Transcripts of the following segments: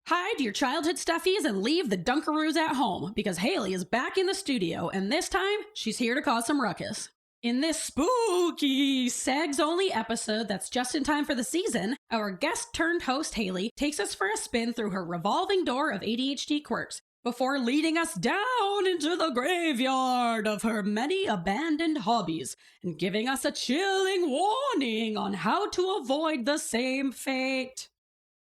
Hide your childhood stuffies and leave the Dunkaroos at home because Haley is back in the studio, and this time she's here to cause some ruckus. In this spooky segs-only episode that's just in time for the season, our guest-turned-host Haley takes us for a spin through her revolving door of ADHD quirks before leading us down into the graveyard of her many abandoned hobbies and giving us a chilling warning on how to avoid the same fate.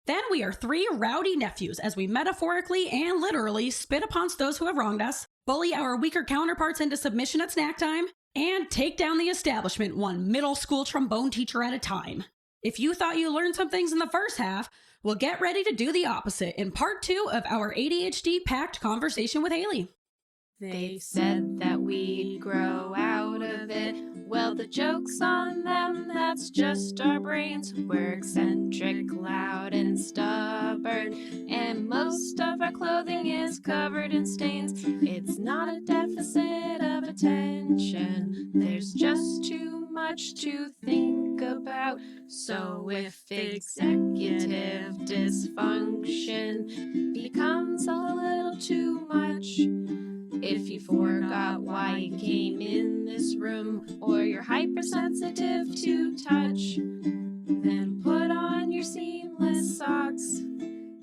Then we are three rowdy nephews as we metaphorically and literally spit upon those who have wronged us, bully our weaker counterparts into submission at snack time, and take down the establishment one middle school trombone teacher at a time. If you thought you learned some things in the first half, we'll get ready to do the opposite in part 2 of our ADHD-packed conversation with Haley. They said that we'd grow out of it. Well, the joke's on them, that's just our brains. We're eccentric, loud, and stubborn, and most of our clothing is covered in stains. It's not a deficit of attention, there's just too much to think about. So if executive dysfunction becomes a little too much, if you forgot why you came in this room, or you're hypersensitive to touch, then put on your seamless socks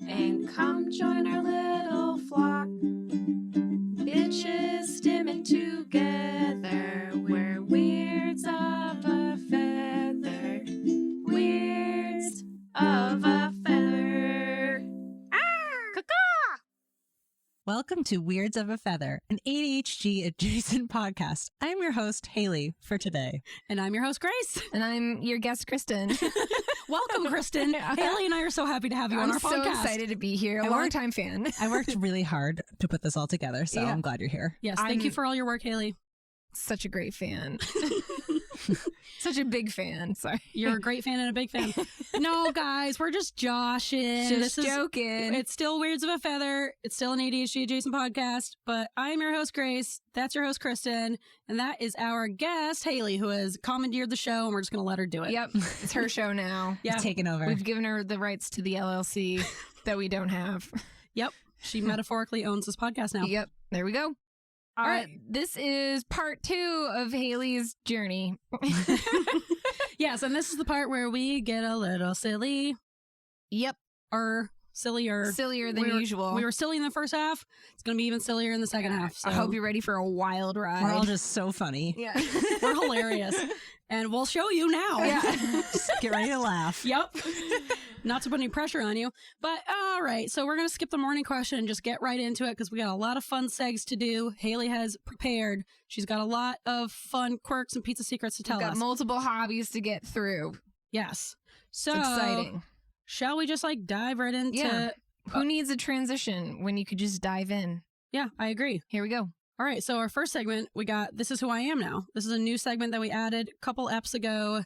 and come join our little flock. Bitches stimming together, we're weirds of a feather, weirds of a feather. Welcome to Weirds of a Feather, an ADHD-Adjacent podcast. I'm your host, Haley, for today. And I'm your host, Grace. And I'm your guest, Kristen. Welcome, Kristen. Haley and I are so happy to have you on our podcast. I'm so excited to be here. A long-time fan. I worked really hard to put this all together, so I'm glad you're here. Yes, thank you for all your work, Haley. Such a great fan. Such a big fan. Sorry. You're a great fan and a big fan. No, guys, we're just joshing. Just joking. It's still Weirds of a Feather. It's still an ADHD-adjacent podcast, but I'm your host, Grace. That's your host, Kristen. And that is our guest, Haley, who has commandeered the show, and we're just going to let her do it. Yep. It's her show now. Yeah. It's taken over. We've given her the rights to the LLC that we don't have. Yep. She metaphorically owns this podcast now. Yep. There we go. All right. This is part 2 of Haley's journey. Yes, and this is the part where we get a little silly. Yep. Or sillier. Sillier than usual. We were silly in the first half. It's going to be even sillier in the second half. So. I hope you're ready for a wild ride. We're all just so funny. Yeah. We're hilarious. And we'll show you now. Yeah. Just get ready to laugh. Yep. Not to put any pressure on you. But all right. So we're going to skip the morning question and just get right into it because we got a lot of fun segs to do. Haley has prepared. She's got a lot of fun quirks and pizza secrets to tell us. We've got multiple hobbies to get through. Yes. So it's exciting. Shall we just dive right into... Yeah. Who needs a transition when you could just dive in? Yeah, I agree. Here we go. All right, so our first segment, we got This Is Who I Am Now. This is a new segment that we added a couple eps ago.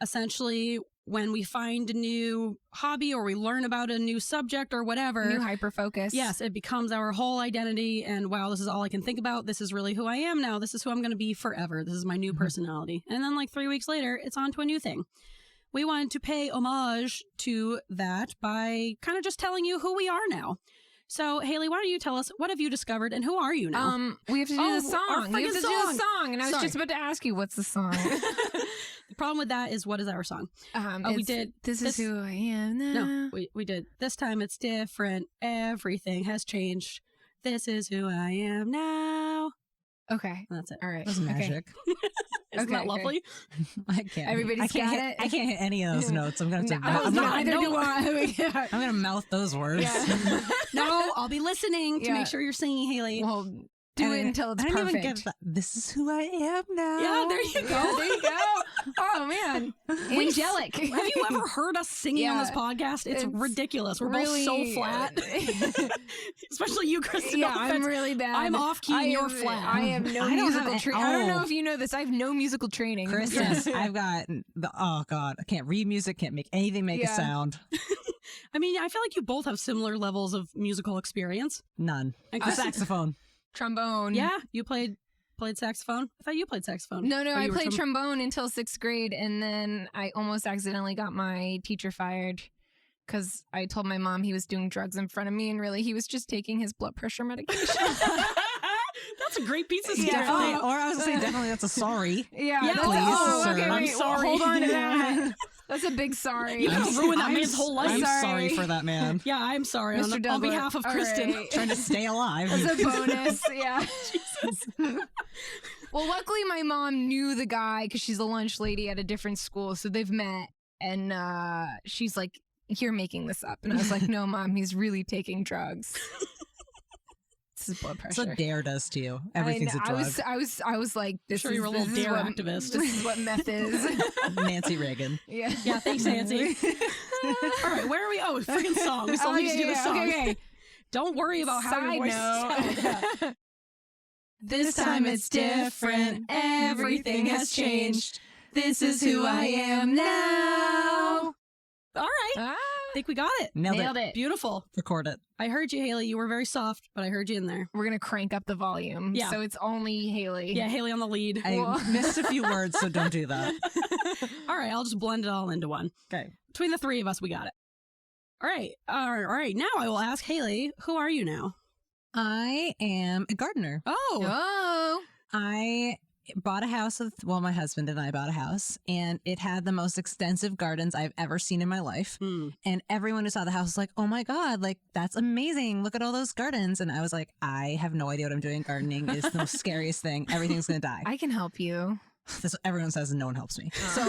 Essentially, when we find a new hobby or we learn about a new subject or whatever. New hyper-focus. Yes, it becomes our whole identity. And wow, this is all I can think about. This is really who I am now. This is who I'm going to be forever. This is my new personality. And then 3 weeks later, it's on to a new thing. We wanted to pay homage to that by kind of just telling you who we are now. So, Haley, why don't you tell us, what have you discovered and who are you now? We have to do the song. We have to do the song. And I was just about to ask you, what's the song? The problem with that is, what is our song? We did This Is Who I Am Now. No, we did This Time It's Different. Everything has changed. This is who I am now. Okay. And that's it. All right. That was magic. Isn't that lovely? I can't. Everybody's got it. I can't hit any of those notes. I'm going to have to... I'm going to mouth those words. Yeah. No, I'll be listening to make sure you're singing, Haley. Well, do it until it's perfect. I didn't even get that. This is who I am now. Yeah, there you go. Yeah, there you go. Oh, man. Angelic. Have you ever heard us singing on this podcast? It's ridiculous. We're really, both so flat. Especially you, Kristen. Yeah, I'm really bad. I'm off-key and you're flat. I have no musical training. I don't know if you know this. I have no musical training. Kristen, I've got oh, God. I can't read music. Can't make anything make a sound. I mean, I feel like you both have similar levels of musical experience. None. And saxophone. Trombone. Yeah, you played saxophone? I thought you played saxophone. No, I played trombone until 6th grade, and then I almost accidentally got my teacher fired because I told my mom he was doing drugs in front of me, and really he was just taking his blood pressure medication. That's a great piece of stuff. Definitely, or I was going to say definitely that's a sorry. Yeah, Yeah, that's please, sir. okay, I'm wait, sorry. Hold on to that. That's a big sorry. You could ruin that man's whole life. I'm Sorry. sorry for that man. Yeah, I'm sorry Mr. on Douglas. behalf of All Kristen. right. Trying to stay alive. As a bonus, yeah. Well, luckily my mom knew the guy because she's a lunch lady at a different school, so they've met, and she's like, "You're making this up," and I was like, "No, Mom, he's really taking drugs." This is blood That's pressure. what DARE does to you. Everything's a drug. I was like, "This Sure, is you're a little this is DARE what- activist. This is what meth is." Nancy Reagan. Yeah. Yeah, thanks, Nancy. All right, where are we? Oh, freaking song. We still need to do the song. Okay. Don't worry about how your voice sounds. note. This time it's different. Everything has changed. This is who I am now. All right. Ah, I think we got it. nailed it. Beautiful. Record it. I heard you, Haley. You were very soft, but I heard you in there. We're gonna crank up the volume. Yeah. So it's only Haley. Yeah, Haley on the lead. I missed a few words, so don't do that. All right, I'll just blend it all into one. Okay. Between the three of us, we got it. All right. All right. Now I will ask Haley, who are you now? I am a gardener. Oh. Oh. I bought a house my husband and I bought a house, and it had the most extensive gardens I've ever seen in my life. And everyone who saw the house was like, "Oh my God, like that's amazing. Look at all those gardens." And I was like, I have no idea what I'm doing. Gardening is the most scariest thing. Everything's going to die. I can help you. That's what everyone says, and no one helps me. So,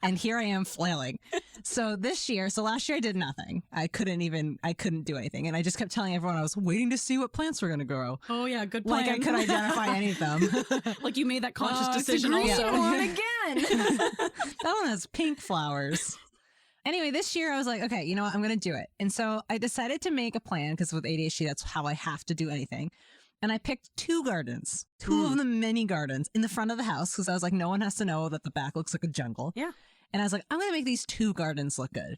and here I am flailing. So last year I did nothing. I couldn't do anything. And I just kept telling everyone I was waiting to see what plants were going to grow. Oh, yeah. Good plan. Like I could identify any of them. Like you made that conscious decision Green also. one again. That one has pink flowers. Anyway, this year I was like, okay, you know what? I'm going to do it. And so I decided to make a plan because with ADHD, that's how I have to do anything. And I picked two gardens, two of the many gardens in the front of the house because I was like, no one has to know that the back looks like a jungle. Yeah. And I was like, I'm going to make these two gardens look good.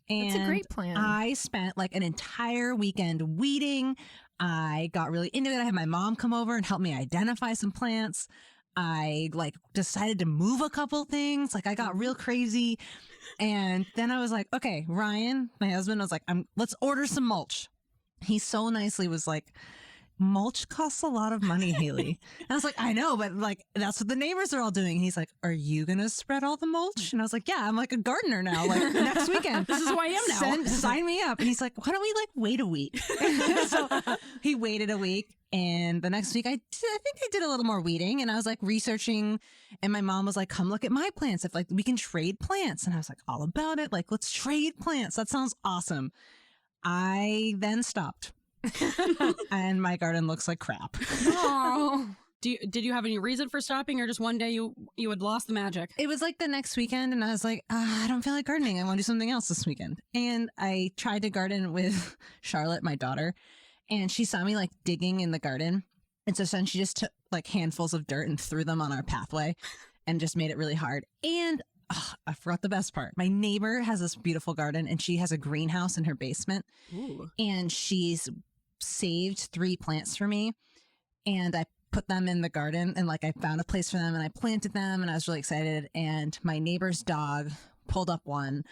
And That's a great plan. I spent like an entire weekend weeding. I got really into it. I had my mom come over and help me identify some plants. I like decided to move a couple things. Like I got real crazy. And then I was like, okay, Ryan, my husband, was like, let's order some mulch. He so nicely was like, mulch costs a lot of money, Haley. And I was like, I know, but like, that's what the neighbors are all doing. And he's like, are you going to spread all the mulch? And I was like, yeah, I'm like a gardener now. Like next weekend. This is who I am now. Sign me up. And he's like, why don't we like wait a week? So he waited a week. And the next week, I think I did a little more weeding, and I was like researching, and my mom was like, come look at my plants. If like we can trade plants. And I was like, all about it. Like, let's trade plants. That sounds awesome. I then stopped. And my garden looks like crap. Oh. Did you have any reason for stopping, or just one day you had lost the magic? It was like the next weekend, and I was like, I don't feel like gardening. I want to do something else this weekend. And I tried to garden with Charlotte, my daughter, and she saw me like digging in the garden. And so then she just took like handfuls of dirt and threw them on our pathway and just made it really hard. And I forgot the best part. My neighbor has this beautiful garden, and she has a greenhouse in her basement. Ooh. And she's saved 3 plants for me, and I put them in the garden, and like I found a place for them, and I planted them, and I was really excited. And my neighbor's dog pulled up one,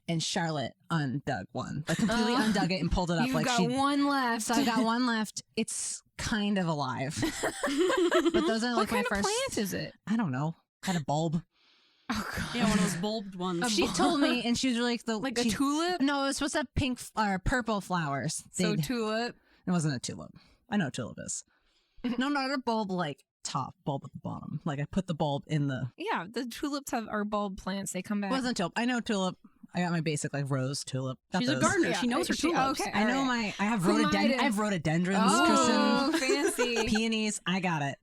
and Charlotte undug one, like completely undug it and pulled it up. You've like got one left. So I got one left. It's kind of alive, but those are What like kind my of first. plant is it? I don't know. Had a bulb. Oh, God. Yeah, one of those bulbed ones. She told me, and she was really Like a tulip? No, it was supposed to have pink or purple flowers. So They'd- tulip. It wasn't a tulip. I know what tulip is. No, not a bulb like top, bulb at the bottom. Like I put the bulb in the. Yeah, the tulips are bulb plants. They come back. It wasn't tulip. I know tulip. I got my basic like rose tulip. Got She's a those. gardener. Yeah, she knows her she- tulips. okay. I know Alright. I have Who might rhododendrons. have- I have rhododendrons, Oh, Kristen. fancy. Peonies. I got it.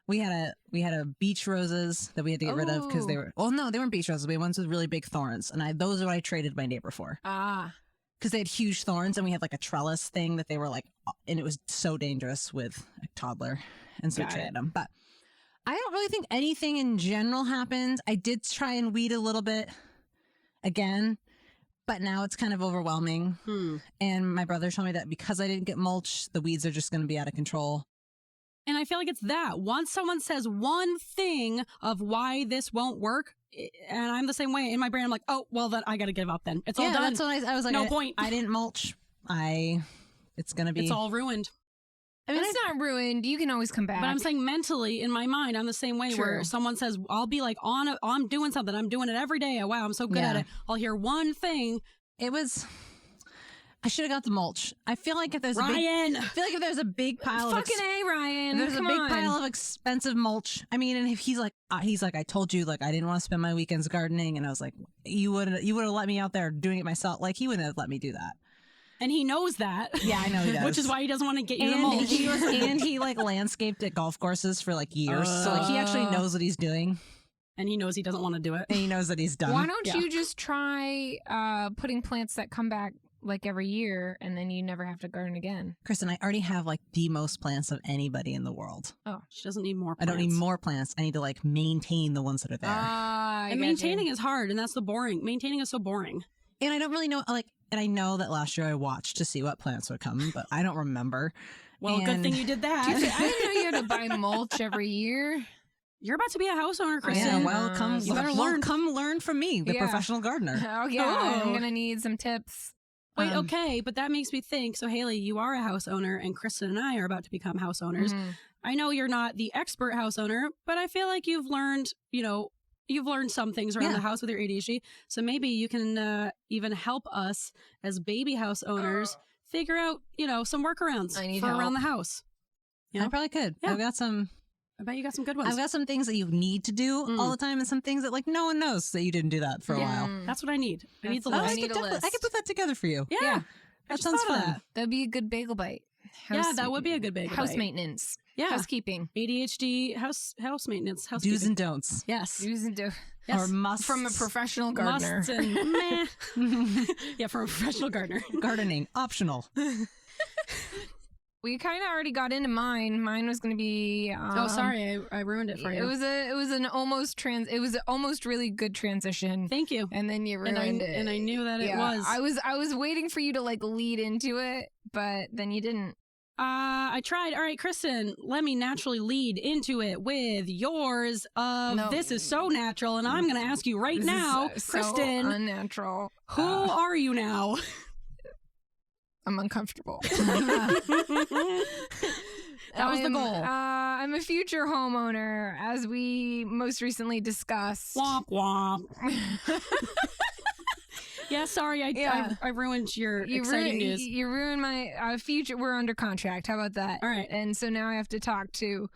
We had a beach roses that we had to get rid of because they were. Well, no, they weren't beach roses. We had ones with really big thorns, and those are what I traded my neighbor for. Ah. Because they had huge thorns, and we had like a trellis thing that they were like, and it was so dangerous with a toddler, and so we Got traded it. them. But I don't really think anything in general happened. I did try and weed a little bit again, but now it's kind of overwhelming. And my brother told me that because I didn't get mulch, the weeds are just going to be out of control. And I feel like it's that. Once someone says one thing of why this won't work, and I'm the same way. In my brain, I'm like, oh, well, then I got to give up then. It's all done. That's what I was like, no point. I didn't mulch. It's going to be. It's all ruined. I mean, it's not ruined. You can always come back. But I'm saying mentally, in my mind, I'm the same way. True. Where someone says, I'll be like, I'm doing something. I'm doing it every day. Wow, I'm so good at it. I'll hear one thing. I should have got the mulch. I feel like if there's if there's a big pile of fucking A, Ryan. there's Come a big on. pile of expensive mulch. I mean, and if he's like, I told you, like, I didn't want to spend my weekends gardening, and I was like, you would have let me out there doing it myself. Like, he wouldn't have let me do that. And he knows that. Yeah, I know he does. Which is why he doesn't want to get you the mulch. And he like landscaped at golf courses for like years. So like he actually knows what he's doing. And he knows he doesn't want to do it. And he knows that he's done. Why don't you just try putting plants that come back like every year, and then you never have to garden again? Kristen, I already have like the most plants of anybody in the world. Oh, she doesn't need more I plants. don't need more plants. I need to like maintain the ones that are there. And maintaining is hard, and that's the boring. Maintaining is so boring. And I don't really know, like, and I know that last year I watched to see what plants would come, but I don't remember. Well, good thing you did that. I didn't know you had to buy mulch every year. You're about to be a house owner, Kristen. Yeah, well, come learn from me, the Yeah. professional gardener. Oh, yeah. I'm going to need some tips. Wait, okay, but that makes me think. So, Haley, you are a house owner, and Kristen and I are about to become house owners. Mhm. I know you're not the expert house owner, but I feel like you've learned, you've learned some things around the house with your ADHD. So maybe you can even help us as baby house owners figure out, some workarounds for around the house. I probably could. Yeah. I bet you got some good ones. I've got some things that you need to do all the time, and some things that like no one knows that you didn't do that for a while. That's what I need. I need the That's- list. I need a list. I could put that together for you. Yeah. That sounds fun. That'd be a good bagel bite. That would be a good bagel House bite. maintenance. Yeah. Housekeeping. ADHD, house maintenance, housekeeping. Do's and don'ts. Yes. Do's and don'ts. Yes. Or musts. From a professional gardener. Musts and meh. Yeah, from a professional gardener. Gardening, optional. We kind of already got into mine. Mine was going to be. Oh, sorry, I ruined it for you. It was an almost really good transition. Thank you. And then you ruined it. And I knew that it was. I was waiting for you to like lead into it, but then you didn't. I tried. All right, Kristen, let me naturally lead into it with yours of This is so natural, and I'm going to ask you right now, Kristen. So unnatural. Who are you now? I'm uncomfortable. That was the goal. I'm a future homeowner, as we most recently discussed. Womp womp. Yeah, sorry, I ruined your exciting news. You ruined my future. We're under contract. How about that? All right. And so now I have to talk to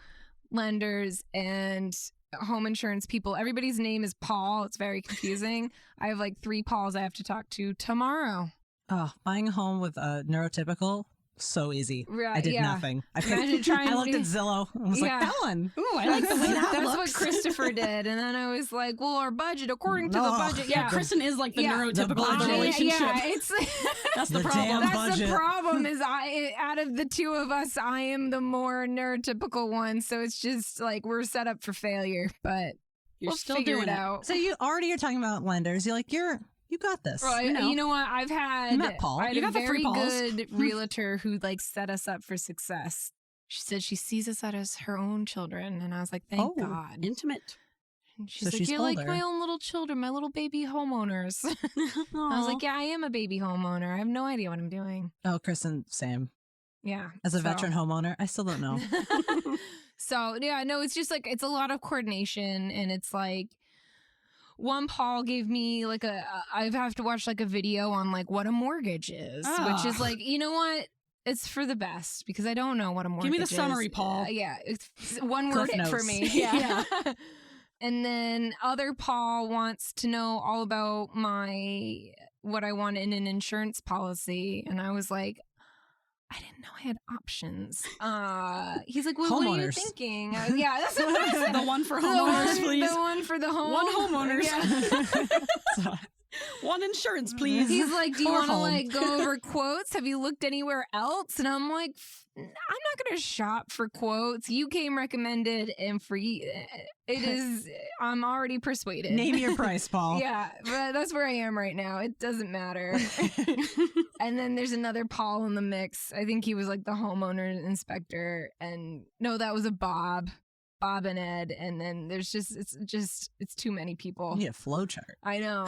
lenders and home insurance people. Everybody's name is Paul. It's very confusing. I have like 3 Pauls I have to talk to tomorrow. Oh, buying a home with a neurotypical, so easy. Right, I did yeah. nothing. Imagine trying I looked to- at Zillow and was Yeah. like, that one. Ooh, I like the way that That's looks. what Christopher did. And then I was like, well, our budget, according to the budget. Yeah, Kristen is like the neurotypical of the budget. relationship. Yeah, it's That's the The problem. damn that's budget. the problem. Is out of the 2 of us, I am the more neurotypical one. So it's just like we're set up for failure. But You're we'll still figure doing it it. out. So you already are talking about lenders. You're like, you got this. Well, you know what? I've had You met Paul. I had You a got the very free Pauls. good realtor who like set us up for success. She said she sees us as her own children, and I was like, thank God. Intimate. And she's So like, she's you're like older. my own little children, my little baby homeowners. I was like, yeah, I am a baby homeowner. I have no idea what I'm doing. Oh, Kristen, same. Yeah. As a veteran homeowner, I still don't know. So yeah, no, it's just like it's a lot of coordination, and it's like one Paul gave me like I have to watch like a video on like what a mortgage is, which is like, you know what? It's for the best because I don't know what a mortgage is. Give me the summary, Paul. Yeah, it's one Cliff word for notes. me. Yeah. And then other Paul wants to know all about what I want in an insurance policy, and I was like, I didn't know I had options. He's like, well, what are you Homeowners. thinking? Yeah, that's what I said. The one for homeowners, please. The one for the home. One homeowners. Yeah. One insurance, please. He's like, do you Or want to home. like go over quotes? Have you looked anywhere else? And I'm like, I'm not going to shop for quotes. You came recommended, and I'm already persuaded. Name your price, Paul. Yeah, but that's where I am right now. It doesn't matter. And then there's another Paul in the mix. I think he was like the homeowner inspector. And no, that was a Bob. Bob and Ed, and then there's it's too many people. You need a flow chart. I know.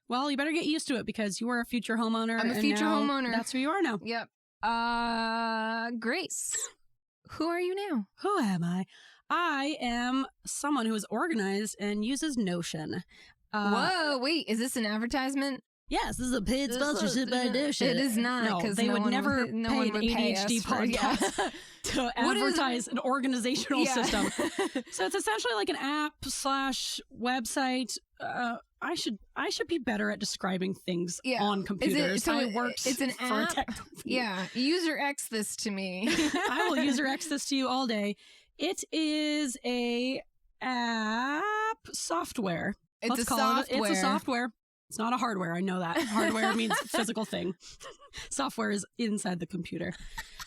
Well, you better get used to it because you are a future homeowner. I'm a and future now homeowner. That's who you are now. Yep. Grace, who are you now? Who am I? I am someone who is organized and uses Notion. Whoa, wait, is this an advertisement? Yes, this is a paid sponsorship by Notion. It is not, No, because they would never pay an pay ADHD us for- yeah. podcast to advertise an organizational Yeah. system. So it's essentially like an app / website. I should be better at describing things Yeah. on computers. so I worked it's an for a app? tech company. Yeah, user X this to me. I will user X this to you all day. It is a app software. It's Let's a call software. It's a software. It's not a hardware. I know that. Hardware means physical thing. Software is inside the computer.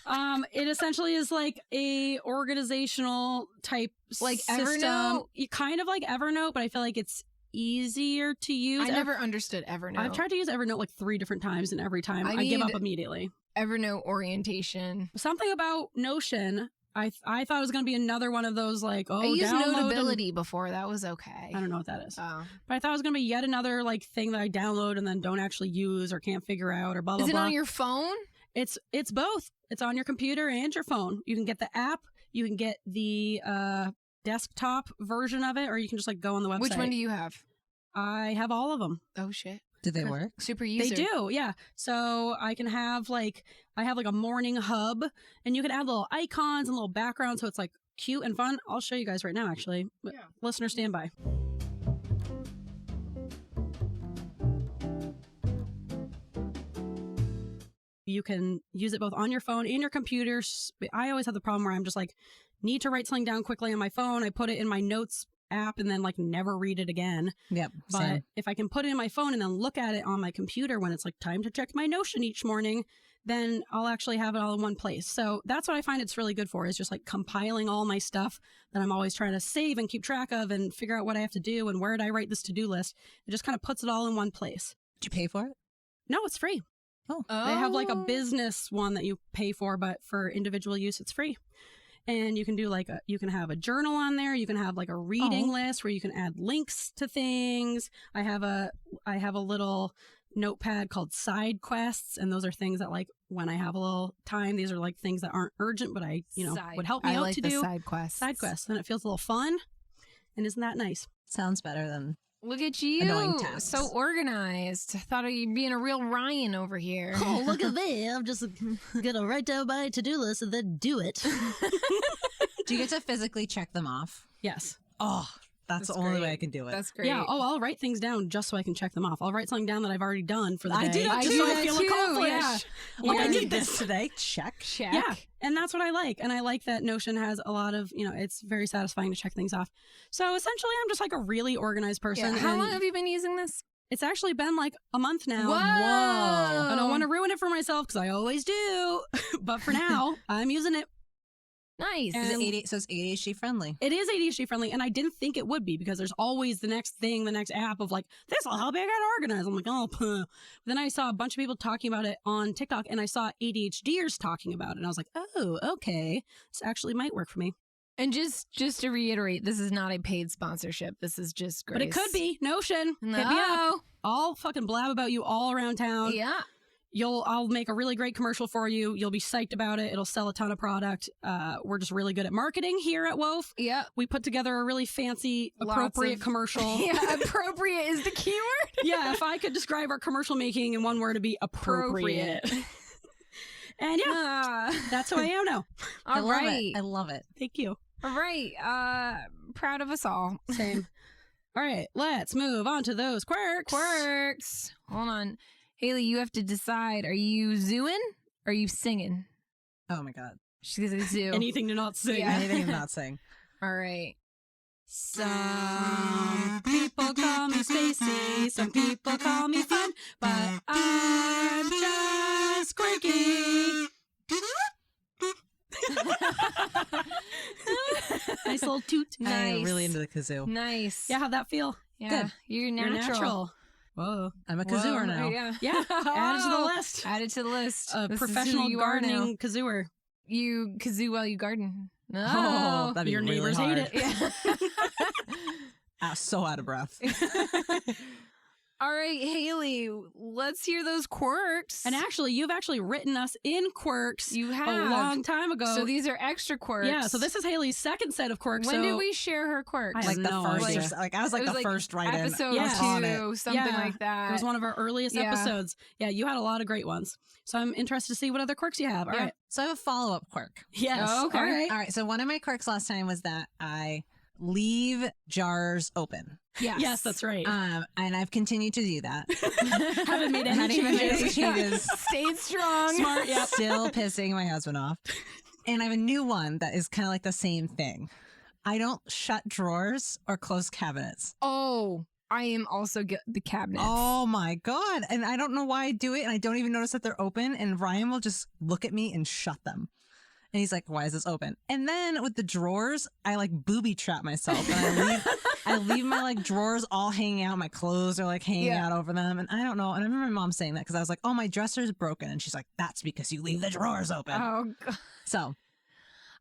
It essentially is like a organizational type Like system. Evernote? Kind of like Evernote, but I feel like it's easier to use. I never understood Evernote. I've tried to use Evernote like 3 different times, and every time I I give need- up immediately. Evernote orientation. Something about Notion. I thought it was going to be another one of those like, oh, I used download and- Notability before. That was okay. I don't know what that is. Oh. But I thought it was going to be yet another like thing that I download and then don't actually use or can't figure out or blah blah Is it blah. on your phone? It's both. It's on your computer and your phone. You can get the app. You can get the desktop version of it, or you can just like go on the website. Which one do you have? I have all of them. Oh shit. Do they work? Super user. They do, yeah. So I can have I have like a morning hub, and you can add little icons and little backgrounds, so it's like cute and fun. I'll show you guys right now, actually. But listener, stand by. You can use it both on your phone and your computer. I always have the problem where I'm just like, need to write something down quickly on my phone. I put it in my notes app and then like never read it again. Yep. But Same. if I can put it in my phone and then look at it on my computer when it's like time to check my Notion each morning, then I'll actually have it all in one place. So that's what I find it's really good for, is just like compiling all my stuff that I'm always trying to save and keep track of and figure out what I have to do and where did I write this to-do list. It just kind of puts it all in one place. Did you pay for it? No, it's free. Oh. They have like a business one that you pay for, but for individual use, it's free. And you can do you can have a journal on there. You can have like a reading list where you can add links to things. I have a little notepad called side quests. And those are things that like when I have a little time, these are like things that aren't urgent, but would help me I out like to the do side quests. side quests. And it feels a little fun. And isn't that nice? Sounds better than Look at annoying you. tasks. So organized. I thought you'd being a real Ryan over here. Oh, look at me. I'm just going to write down my to-do list and then do it. Do you get to physically check them off? Yes. Oh, that's the only way I can do it. That's great. Yeah. Oh, I'll write things down just so I can check them off. I'll write something down that I've already done for the I day. do that just too. so I I do feel that too, accomplished. yeah. Like I did did this. today. Check. Check. Yeah. And that's what I like. And I like that Notion has a lot of, it's very satisfying to check things off. So essentially, I'm just like a really organized person. Yeah. How and long have you been using this? It's actually been like a month now. Whoa. I don't want to ruin it for myself because I always do. But for now, I'm using it. Nice. And- So it's ADHD friendly. It is ADHD friendly, and I didn't think it would be because there's always the next thing, the next app of like, this will help you get organized. I'm like, oh, puh. Then I saw a bunch of people talking about it on TikTok, and I saw ADHDers talking about it, and I was like, oh, okay, this actually might work for me. And just to reiterate, this is not a paid sponsorship. This is just Grace. But it could be. Notion. No. Hit me up. I'll fucking blab about you all around town. Yeah. I'll make a really great commercial for you. You'll be psyched about it. It'll sell a ton of product. We're just really good at marketing here at WOF. Yeah. We put together a really fancy, Lots appropriate of- commercial. Yeah. Appropriate is the keyword. Yeah, if I could describe our commercial making in one word, it'd be appropriate. And yeah, that's who I am now. I All love right. it. I love it. Thank you. All right. Proud of us all. Same. All right, let's move on to those quirks. Quirks. Hold on. Haley, you have to decide. Are you zooing or are you singing? Oh my god. She's going to zoo. Anything to not sing. Yeah. Anything I'm not saying. All right. Some people call me spacey, some people call me fun, but I'm just quirky. Nice little toot. I'm Nice. really into the kazoo. Nice. Yeah, how'd that feel? Yeah. Good. You're You're natural. Whoa. I'm a Whoa. kazooer now. Yeah. Yeah, add it to the list. Add it to the list. A This is professional who you are now. gardening kazooer. You kazoo while you garden. Oh, that'd be your really neighbors hard. hate it. So out of breath. All right, Haley, let's hear those quirks. And actually, you've actually written us in quirks You a have. long time ago. So these are extra quirks. Yeah, so this is Haley's second set of quirks. When so did we share her quirks? I Like have the no first, idea. like I was like It was the first write-in. episode Yes. on 2, something Yeah. like that. It was one of our earliest Yeah. episodes. Yeah, you had a lot of great ones. So I'm interested to see what other quirks you have. All Yeah. right. So I have a follow-up quirk. Yes. Oh, okay. All right. All right. So one of my quirks last time was that I leave jars open. Yes, that's right. And I've continued to do that. Haven't made any Hadn't even made any changes. changes. Stayed strong. Smart, yeah. Still pissing my husband off. And I have a new one that is kind of like the same thing. I don't shut drawers or close cabinets. Oh, I am also the cabinets. Oh my God. And I don't know why I do it. And I don't even notice that they're open. And Ryan will just look at me and shut them. And he's like, why is this open? And then with the drawers, I like booby trap myself. And I leave my like drawers all hanging out. My clothes are like hanging out over them. And I don't know. And I remember my mom saying that because I was like, oh, my dresser's broken. And she's like, that's because you leave the drawers open. Oh, God. So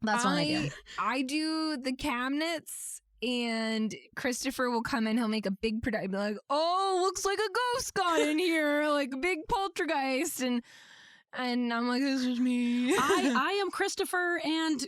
that's what I do. I do the cabinets, and Christopher will come in. He'll make a big production. Be like, oh, looks like a ghost got in here, like a big poltergeist. And I'm like, this is me. I am Christopher and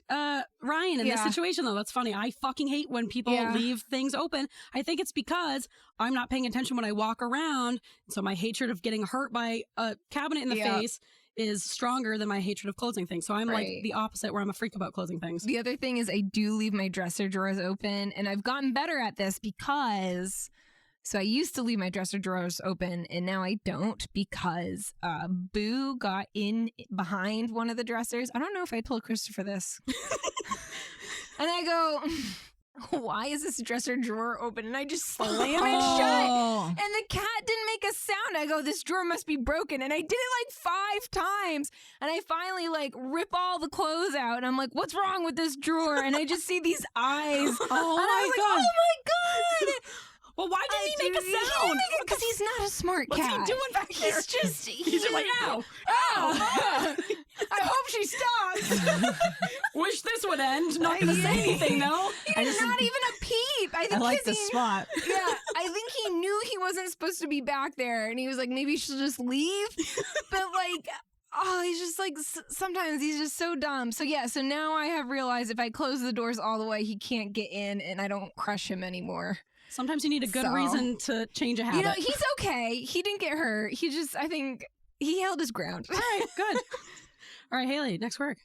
Ryan in this Yeah. situation, though. That's funny. I fucking hate when people leave things open. I think it's because I'm not paying attention when I walk around. So my hatred of getting hurt by a cabinet in the face is stronger than my hatred of closing things. So I'm like the opposite, where I'm a freak about closing things. The other thing is I do leave my dresser drawers open, and I've gotten better at this because... So I used to leave my dresser drawers open, and now I don't because Boo got in behind one of the dressers. I don't know if I told Christopher this. And I go, why is this dresser drawer open? And I just slam it shut. And the cat didn't make a sound. I go, this drawer must be broken. And I did it like 5 times. And I finally like rip all the clothes out. And I'm like, what's wrong with this drawer? And I just see these eyes. Oh and I was like, oh my God. Well, why didn't he make a sound? Because he's not a smart What's cat. he doing back there? He's just... He's like, ow. I hope she stops. Wish this would end. Not gonna say anything, though. It's not even a peep. I think I like 'cause the he- spot. Yeah, I think he knew he wasn't supposed to be back there, and he was like, maybe she'll just leave. But like, oh, he's just like, sometimes he's just so dumb. So yeah, so now I have realized if I close the doors all the way, he can't get in, and I don't crush him anymore. Sometimes you need a good So- reason to change a habit. You know, he's okay. He didn't get hurt. He just, I think, he held his ground. All right, good. All right, Haley, next work.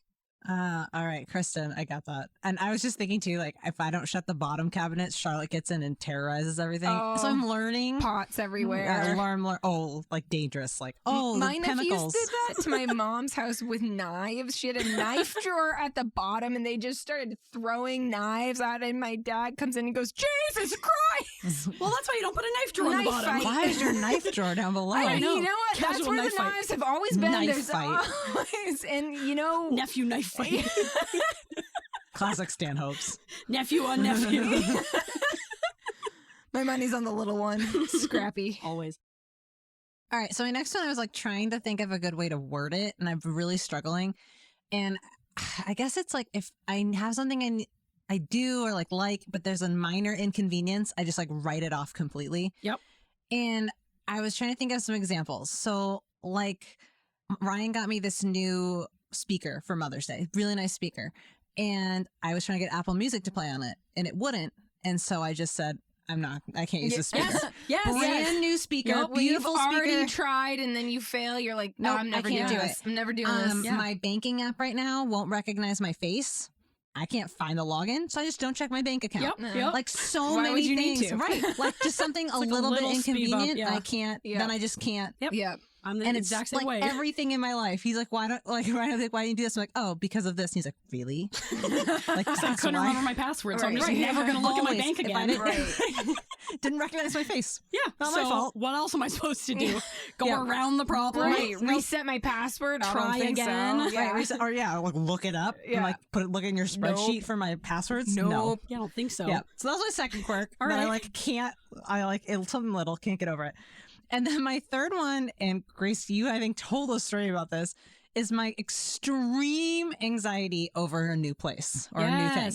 All right, Kristen, I got that. And I was just thinking too, like, if I don't shut the bottom cabinets, Charlotte gets in and terrorizes everything. So I'm learning. Pots everywhere. Oh, like dangerous. Like, oh, my the nephews chemicals. did that to my mom's house with knives. She had a knife drawer at the bottom, and they just started throwing knives at it. And my dad comes in and goes, Jesus Christ! Well, that's why you don't put a knife drawer on the Knife bottom. fight. Why is your knife drawer down below? I know. You know what? That's Casual where knife the fight. knives have always been. Knife There's fight. always, and you know, Nephew knife fight. Classic Stanhopes. Nephew on nephew. my money's on the little one. Scrappy. Always. All right, so my next one, I was like trying to think of a good way to word it, and I'm really struggling. And I guess it's like if I have something I do or like, but there's a minor inconvenience, I just like write it off completely. Yep. And I was trying to think of some examples. So like Ryan got me this new speaker for Mother's Day, really nice speaker. And I was trying to get Apple Music to play on it, and it wouldn't. And so I just said, I can't use this speaker. Yes. Brand new speaker, Yep, well, beautiful you've already speaker. tried, and then you fail. You're like, no, Nope, I'm never I can't doing do this. it. I'm never doing this. Yeah. My banking app right now won't recognize my face. I can't find the login, so I just don't check my bank account. Yep. Yep. Like so Why many would you need things, to? right? Like just something a like a little bit little speed bump, inconvenient. yeah. I can't. Yeah. Then I just can't. Yep. Yep. I'm the And it's exact same like way. everything in my life. He's like, why don't Ryan? Like, why didn't you do this? I'm like, oh, because of this. And he's like, really? Like I that's couldn't why. remember my password, so I'm just Right. never going to look at my Always. bank If I again. didn't- didn't recognize my face. Yeah, Not so my fault. what else am I supposed to do? Go Yeah. around the problem? Right. Nope. Reset my password. I Try don't think again. So. Yeah. Right, reset- or like look it up. Yeah. And like look in your spreadsheet for my passwords. No. Nope. Yeah, I don't think so. Yeah. So that's my second quirk. All that I right. like can't. I like it's something little. Can't get over it. And then my third one, and Grace, you I think told a story about this, is my extreme anxiety over a new place or a new thing.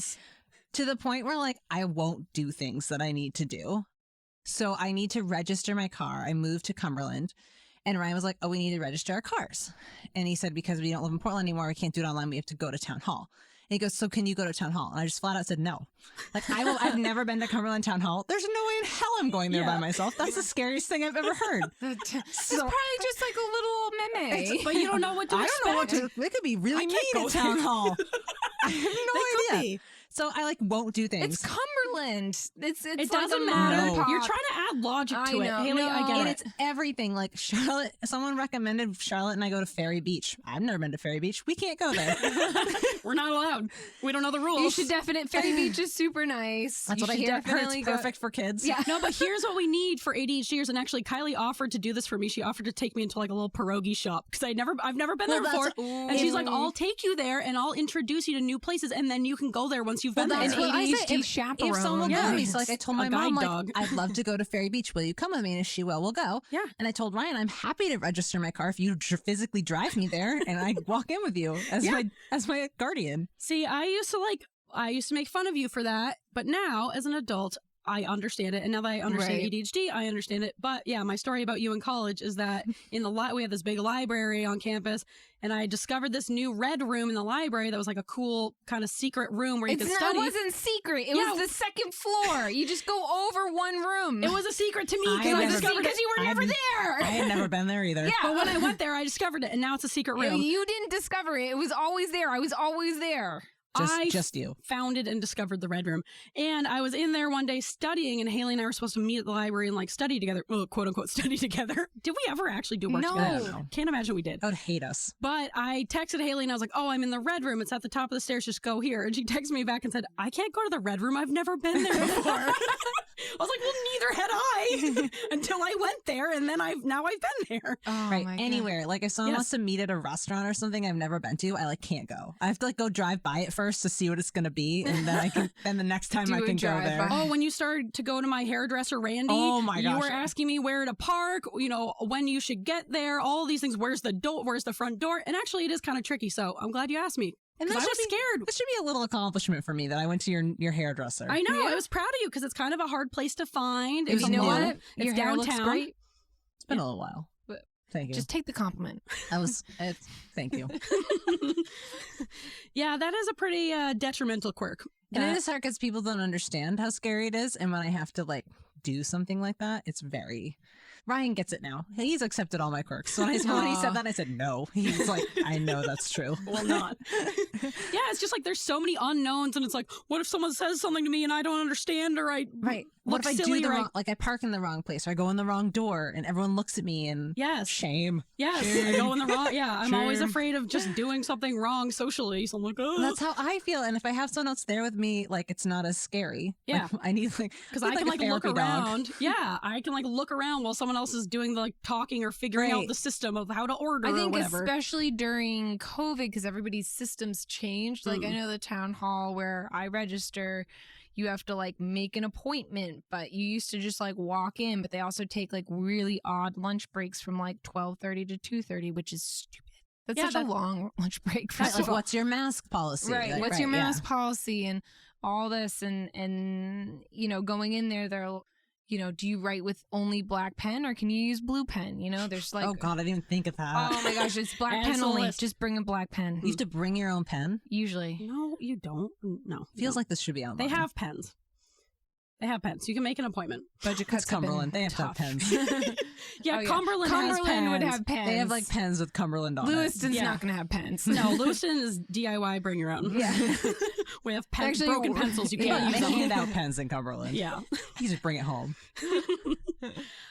To the point where like I won't do things that I need to do. So I need to register my car. I moved to Cumberland. And Ryan was like, oh, we need to register our cars. And he said, because we don't live in Portland anymore, we can't do it online. We have to go to town hall. And he goes, so can you go to town hall? And I just flat out said, no. Like, I've never been to Cumberland Town Hall. There's no way in hell I'm going there by myself. That's the scariest thing I've ever heard. It's probably just like a little meme. But you don't know what to expect. I don't know what to, it could be really mean at town hall. I have no idea. So I like won't do things. It's Cumberland. It's It like doesn't a matter. mom and You're pop. trying to add logic to it. know, Haley, no. I get And it. it's everything. Like Charlotte, someone recommended Charlotte and I go to Ferry Beach. I've never been to Ferry Beach. We can't go there. We're not allowed. We don't know the rules. You should definitely. Ferry Beach is super nice. That's You what I should hear. definitely It's go- perfect for kids. Yeah. No, but here's what we need for ADHDers. And actually, Kylie offered to do this for me. She offered to take me into like a little pierogi shop because I've never been there before. And she's like, I'll take you there and I'll introduce you to new places, and then you can go there once you've been there. that's what I said. ADHD chaperone. If someone will go me, so like I told my A mom, guide like dog. I'd love to go to Ferry Beach. Will you come with me? And if she will, we'll go. Yeah. And I told Ryan, I'm happy to register my car if you physically drive me there, and I walk in with you as my guardian. See, I used to make fun of you for that, but now as an adult, I understand it. And now that I understand Right. ADHD, I understand it. But yeah, my story about you in college is that in the we have this big library on campus, and I discovered this new red room in the library that was like a cool kind of secret room where you could study. It wasn't secret. It Yeah. was the second floor. You just go over one room. It was a secret to me I because I never- discovered because it. you were never there. I had never been there either. Yeah. But when I went there, I discovered it, and now it's a secret room. You didn't discover it. It was always there. I was always there. Just you. Founded and discovered the red room. And I was in there one day studying, and Haley and I were supposed to meet at the library and like study together, well, quote unquote study together. Did we ever actually do work No. together? I don't know. Can't imagine we did. I would hate us. But I texted Haley and I was like, oh, I'm in the red room. It's at the top of the stairs. Just go here. And she texted me back and said, I can't go to the red room. I've never been there before. I was like, well, neither had I until I went there. And then I've been there. Oh, Right. my God. Anywhere. Like if someone Yes. wants to meet at a restaurant or something I've never been to, I like can't go. I have to like go drive by it first to see what it's gonna be, and then I can then the next time Do I a can go there. drive-by. Oh, when you started to go to my hairdresser, Randy, Oh my you gosh. were asking me where to park, when you should get there, all these things. Where's the door? Where's the front door? And actually, it is kind of tricky. So I'm glad you asked me. And 'Cause that I was should be- scared. This should be a little accomplishment for me that I went to your hairdresser. I know. Yeah. I was proud of you because it's kind of a hard place to find. It was It's new. You know new. what? It's Your hair looks downtown. great. It's been a little while. But- Thank you. Just take the compliment. Thank you. Yeah, that is a pretty detrimental quirk. And it is hard because people don't understand how scary it is. And when I have to like do something like that, it's very. Ryan gets it now. He's accepted all my quirks. So when he said that, I said no. He's like, I know that's true. Well, not. Yeah, it's just like there's so many unknowns, and it's like, what if someone says something to me and I don't understand, or I Right. What look if I silly, do the or wrong, like I park in the wrong place or I go in the wrong door and everyone looks at me and Yes. shame. Yes, I go in the wrong. Yeah, I'm always Shame. afraid of just doing something wrong socially. So I'm like, oh, That's how I feel. And if I have someone else there with me, like it's not as scary. Yeah. Like, I need because I I need, can like a look therapy dog. around. Yeah, I can like look around while someone else is doing the like talking or figuring out Right. the system of how to order I or think whatever. especially during COVID, because everybody's systems changed. Like I know the town hall where I register, you have to like make an appointment, but you used to just like walk in. But they also take like really odd lunch breaks from like 12:30 to 2:30, which is stupid. That's Yeah, such a long lunch break. Right, First like of all. what's your mask policy? Right. Like, What's your yeah. mask policy and all this and going in there, they're do you write with only black pen or can you use blue pen? There's like Oh God, I didn't even think of that. oh my gosh, it's black Add pen to the only. list. Just bring a black pen. You have to bring your own pen. Usually. No, you don't. No, Feels like this should be online. they have pens. They have pens. You can make an appointment. Budget It's cuts Cumberland. They have to have tough. pens. Yeah, Oh, yeah. Cumberland, has Cumberland would pens. have pens. They have like pens with Cumberland on it. Lewiston's Yeah. not going to have pens. No, Lewiston is DIY. Bring your own. Yeah. We have Actually, broken pencils. You Yeah, can't they use them. hand out pens in Cumberland. Yeah. You just bring it home. All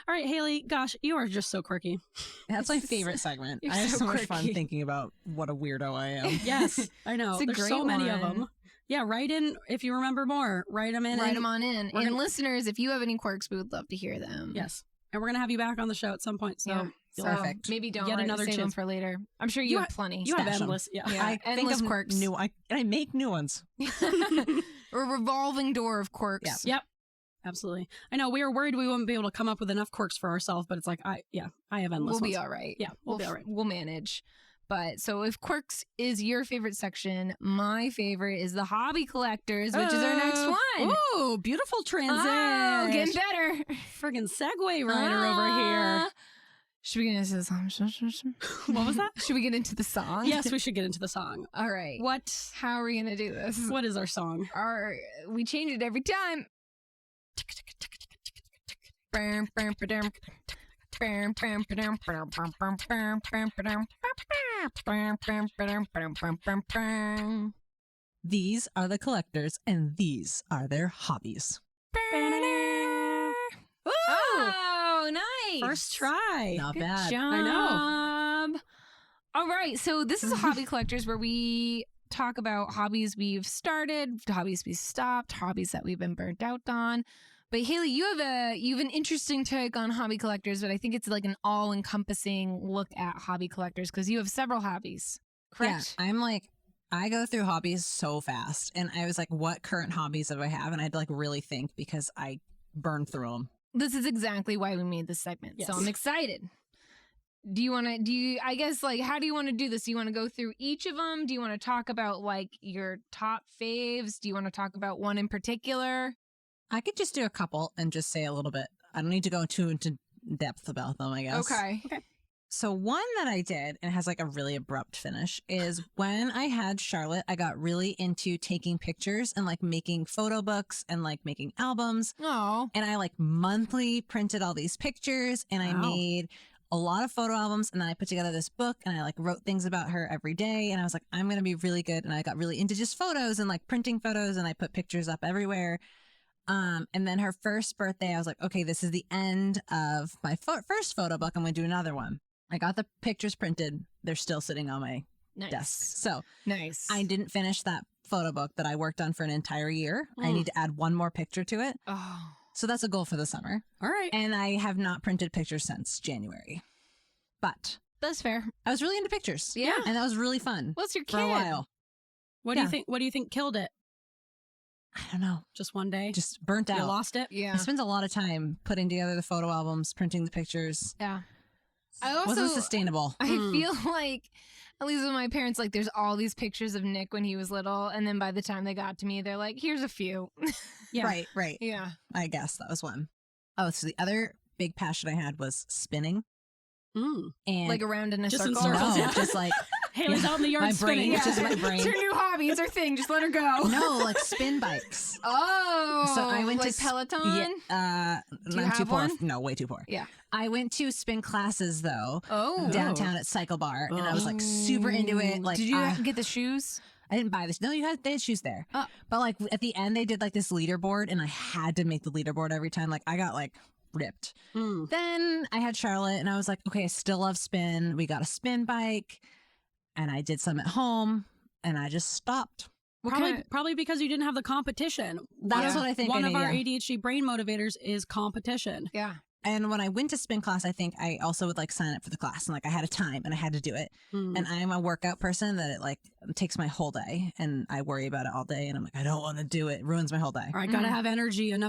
right, Haley. Gosh, you are just so quirky. That's my favorite segment. You're I have so so much fun quirky. thinking about what a weirdo I am. Yes, I know. It's a There's great so many of one. them. Yeah, write in if you remember more. Write them in. Write and- them on in. we're And gonna- listeners, if you have any quirks, we would love to hear them. Yes, and we're gonna have you back on the show at some point. So Yeah. you'll- So Perfect. maybe don't Yet write, another save them chance. for later. I'm sure you, You have plenty. you have Stash 'em. endless. Yeah. Yeah. I think endless of quirks. I make new ones. A revolving door of quirks. Yeah. Yep. Absolutely. I know we were worried we wouldn't be able to come up with enough quirks for ourselves, but it's like I have endless We'll be ones. all right. Yeah, we'll be all right. We'll manage. But so if quirks is your favorite section, my favorite is the hobby collectors, which is our next one. Ooh, beautiful transition. Oh, getting better. Friggin' segue writer over here. Should we get into the song? What was that? Should we get into the song? Yes, we should get into the song. All right. What? How are we going to do this? What is our song? We change it every time. These are the collectors, and these are their hobbies. Oh, nice. First try. Not Good bad. job. I know. All right. So this is a hobby collectors where we talk about hobbies we've started, hobbies we stopped, hobbies that we've been burnt out on. But Haley, you have an interesting take on hobby collectors, but I think it's like an all-encompassing look at hobby collectors because you have several hobbies. Correct? Yeah, I go through hobbies so fast, and I was like, what current hobbies do I have? And I had to like really think because I burn through them. This is exactly why we made this segment. Yes. So I'm excited. I guess, like, how do you want to do this? Do you want to go through each of them? Do you want to talk about, like, your top faves? Do you want to talk about one in particular? I could just do a couple and just say a little bit. I don't need to go too into depth about them, I guess. Okay. So one that I did, and it has like a really abrupt finish, is when I had Charlotte, I got really into taking pictures and like making photo books and like making albums. Oh. And I like monthly printed all these pictures, and I Wow. made a lot of photo albums, and then I put together this book, and I like wrote things about her every day. And I was like, I'm going to be really good. And I got really into just photos and like printing photos, and I put pictures up everywhere. And then her first birthday, I was like, okay, this is the end of my first photo book. I'm going to do another one. I got the pictures printed. They're still sitting on my Nice. desk. So Nice. I didn't finish that photo book that I worked on for an entire year. I need to add one more picture to it. Oh. So that's a goal for the summer. All right. And I have not printed pictures since January. But That's fair. I was really into pictures. Yeah. And that was really fun What's your kid? for a while. What do you Yeah. think? What do you think killed it? I don't know. Just one day? Just burnt You out. lost it? Yeah. I spent a lot of time putting together the photo albums, printing the pictures. Yeah. I also Wasn't sustainable. I feel like, at least with my parents, like there's all these pictures of Nick when he was little, and then by the time they got to me, they're like, "Here's a few." Yeah. Right. Yeah. I guess that was one. Oh, so the other big passion I had was spinning. Mm. And Like around in a Just in circle. circles, no, yeah. just like Haley's out in the yard my brain, spinning. just my It's brain. her new hobby. It's her thing. Just let her go. No, like spin bikes. Oh. So I went like to Peloton. Yeah, Do you I'm too have poor. one? No, way too poor. Yeah. I went to spin classes though Oh. downtown at Cycle Bar, and I was like super into it. Like, did you get the shoes? I didn't buy this. No, they had shoes there. Oh. But like at the end, they did like this leaderboard, and I had to make the leaderboard every time. Like I got like ripped. Mm. Then I had Charlotte, and I was like, okay, I still love spin. We got a spin bike, and I did some at home, and I just stopped. Probably because you didn't have the competition. That's what I think. One I of did, our yeah. ADHD brain motivators is competition. Yeah. And when I went to spin class, I think I also would like sign up for the class, and like I had a time and I had to do it. Mm. And I'm a workout person that it like takes my whole day, and I worry about it all day. And I'm like, I don't want to do it. It ruins my whole day. All right, gotta have enough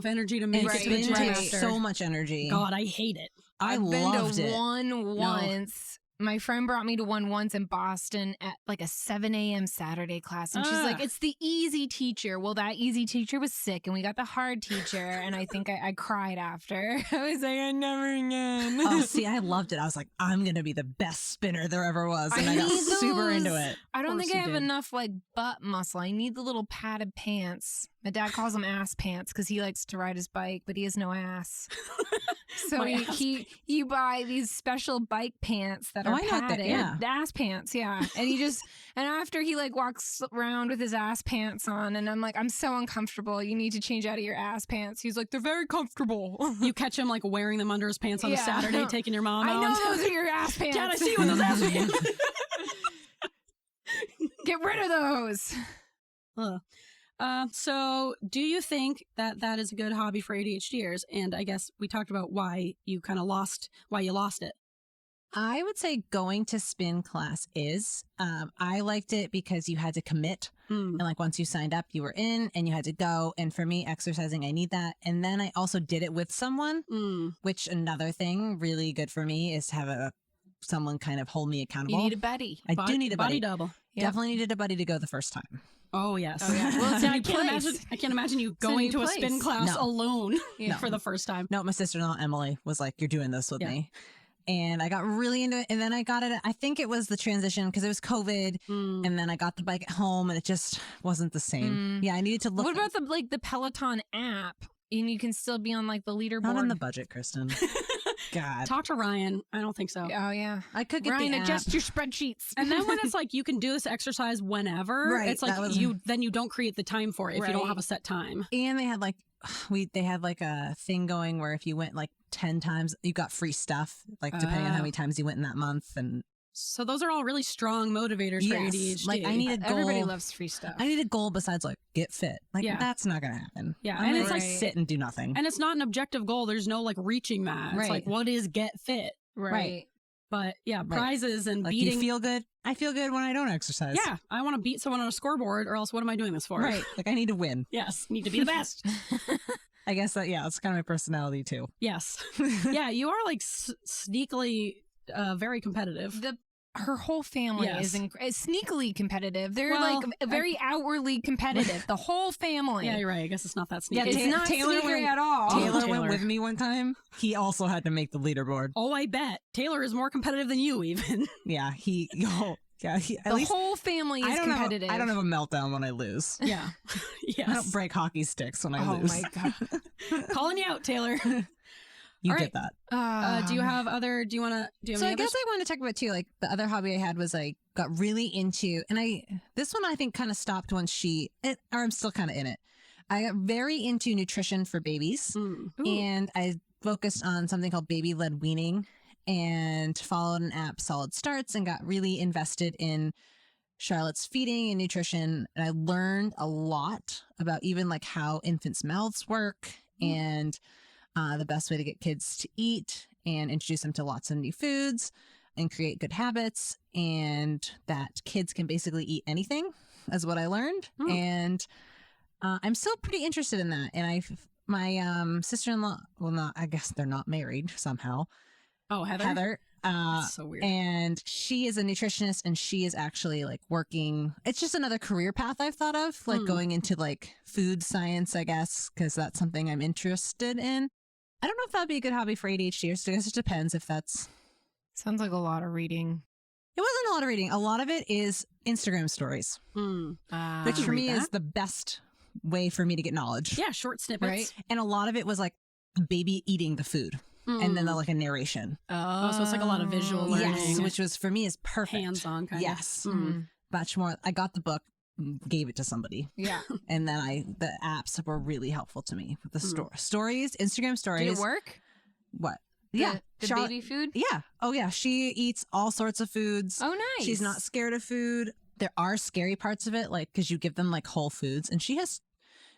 energy to make And it to spin the gym takes after. so much energy. God, I hate it. I I've been loved to it. one once. My friend brought me to one once in Boston at like a 7 a.m. Saturday class. And she's like, it's the easy teacher. Well, that easy teacher was sick, and we got the hard teacher. And I think I cried after. I was like, I never again. Oh, see, I loved it. I was like, I'm gonna be the best spinner there ever was, and I got need super those. into it. I don't course think I you have did. enough like butt muscle. I need the little padded pants. My dad calls them ass pants because he likes to ride his bike, but he has no ass. So My ass you buy these special bike pants that Oh, are I know what padded. they- yeah. The ass pants, yeah. And he just and after he like walks around with his ass pants on, and I'm like, I'm so uncomfortable. You need to change out of your ass pants. He's like, they're very comfortable. You catch him like wearing them under his pants on a Yeah. Saturday, taking your mom I out. know those are your ass pants. Dad, I see you with those ass pants. Get rid of those. Ugh. So do you think that that is a good hobby for ADHDers? And I guess we talked about why you lost it. I would say going to spin class is. I liked it because you had to commit. Mm. And like once you signed up, you were in and you had to go. And for me, exercising, I need that. And then I also did it with someone, Mm. which another thing really good for me is to have a someone kind of hold me accountable. You need a buddy. I do need a buddy. double. Yep. Definitely needed a buddy to go the first time. Oh yes. Oh, yeah. Well, it's a I new place. can't imagine you a going new to a place. spin class No. alone Yeah. for the first time. No, my sister-in-law, Emily, was like, you're doing this with Yeah. me. And I got really into it. And then I got it. I think it was the transition because it was COVID. Mm. And then I got the bike at home and it just wasn't the same. Yeah, I needed to look. What about the Peloton app? And you can still be on like the leaderboard. Not on the budget, Kristen. God. Talk to Ryan. I don't think so. Oh yeah. I could get Ryan, the app. adjust your spreadsheets. And then when it's like you can do this exercise whenever, Right, it's like that was- you don't create the time for it if you don't Right. have a set time. And they had like they had like a thing going where if you went like 10 times, you got free stuff, like depending on how many times you went in that month. And So those are all really strong motivators for yes, ADHD. like I need a goal. Everybody loves free stuff. I need a goal besides like get fit. Like Yeah. that's not gonna happen. Yeah, I'm and gonna it's like like- sit and do nothing. And it's not an objective goal. There's no like reaching that. It's Right. like what is get fit? right. But yeah, prizes and Like beating. you feel good. I feel good when I don't exercise. yeah, I want to beat someone on a scoreboard, or else what am I doing this for? Right. Like I need to win. Yes, need to be the best. I guess that it's kind of my personality too. Yes. Yeah, you are like sneakily very competitive. Her whole family Yes. is sneakily competitive. They're Well, like very outwardly competitive. The whole family. Yeah, you're right. I guess it's not that Yeah, sneaky. It's not Taylor sneaky went- at all. Taylor Taylor. went with me one time. He also had to make the leaderboard. Oh, I bet Taylor is more competitive than you even. Yeah, he at The least whole family is I don't competitive. I don't have a meltdown when I lose. Yeah. Yes. I don't break hockey sticks when I Oh lose. my god. Calling you out, Taylor. You All get right. that. Do you have other? Do you want to? Do you have So any I guess others? I want to talk about too. Like the other hobby I had was I got really into, and this one I think kind of stopped when or I'm still kind of in it. I got very into nutrition for babies, Mm. and I focused on something called baby-led weaning, and followed an app, Solid Starts, and got really invested in Charlotte's feeding and nutrition. And I learned a lot about even like how infants' mouths work and the best way to get kids to eat and introduce them to lots of new foods and create good habits, and that kids can basically eat anything is what I learned. And I'm still pretty interested in that. And my sister-in-law, I guess they're not married somehow. Oh, Heather. Heather. That's so weird. And she is a nutritionist, and she is actually like working. It's just another career path I've thought of, like going into like food science, I guess, because that's something I'm interested in. I don't know if that'd be a good hobby for ADHDers. I guess it depends if that's. Sounds like a lot of reading. It wasn't a lot of reading. A lot of it is Instagram stories, Mm. which can for read me is that. the best way for me to get knowledge. Yeah, short snippets. Right. And a lot of it was like the baby eating the food, and then like a narration. Oh, so it's like a lot of visual learning. Yes, which was for me is perfect. Hands-on kind Yes. of. Mm. Much more. I got the book, gave it to somebody, Yeah. and then the apps were really helpful to me with the stories, Instagram stories. Did it work? What? The Charlotte- baby food? Yeah. Oh yeah. She eats all sorts of foods. Oh, nice. She's not scared of food. There are scary parts of it, like because you give them like whole foods, and she has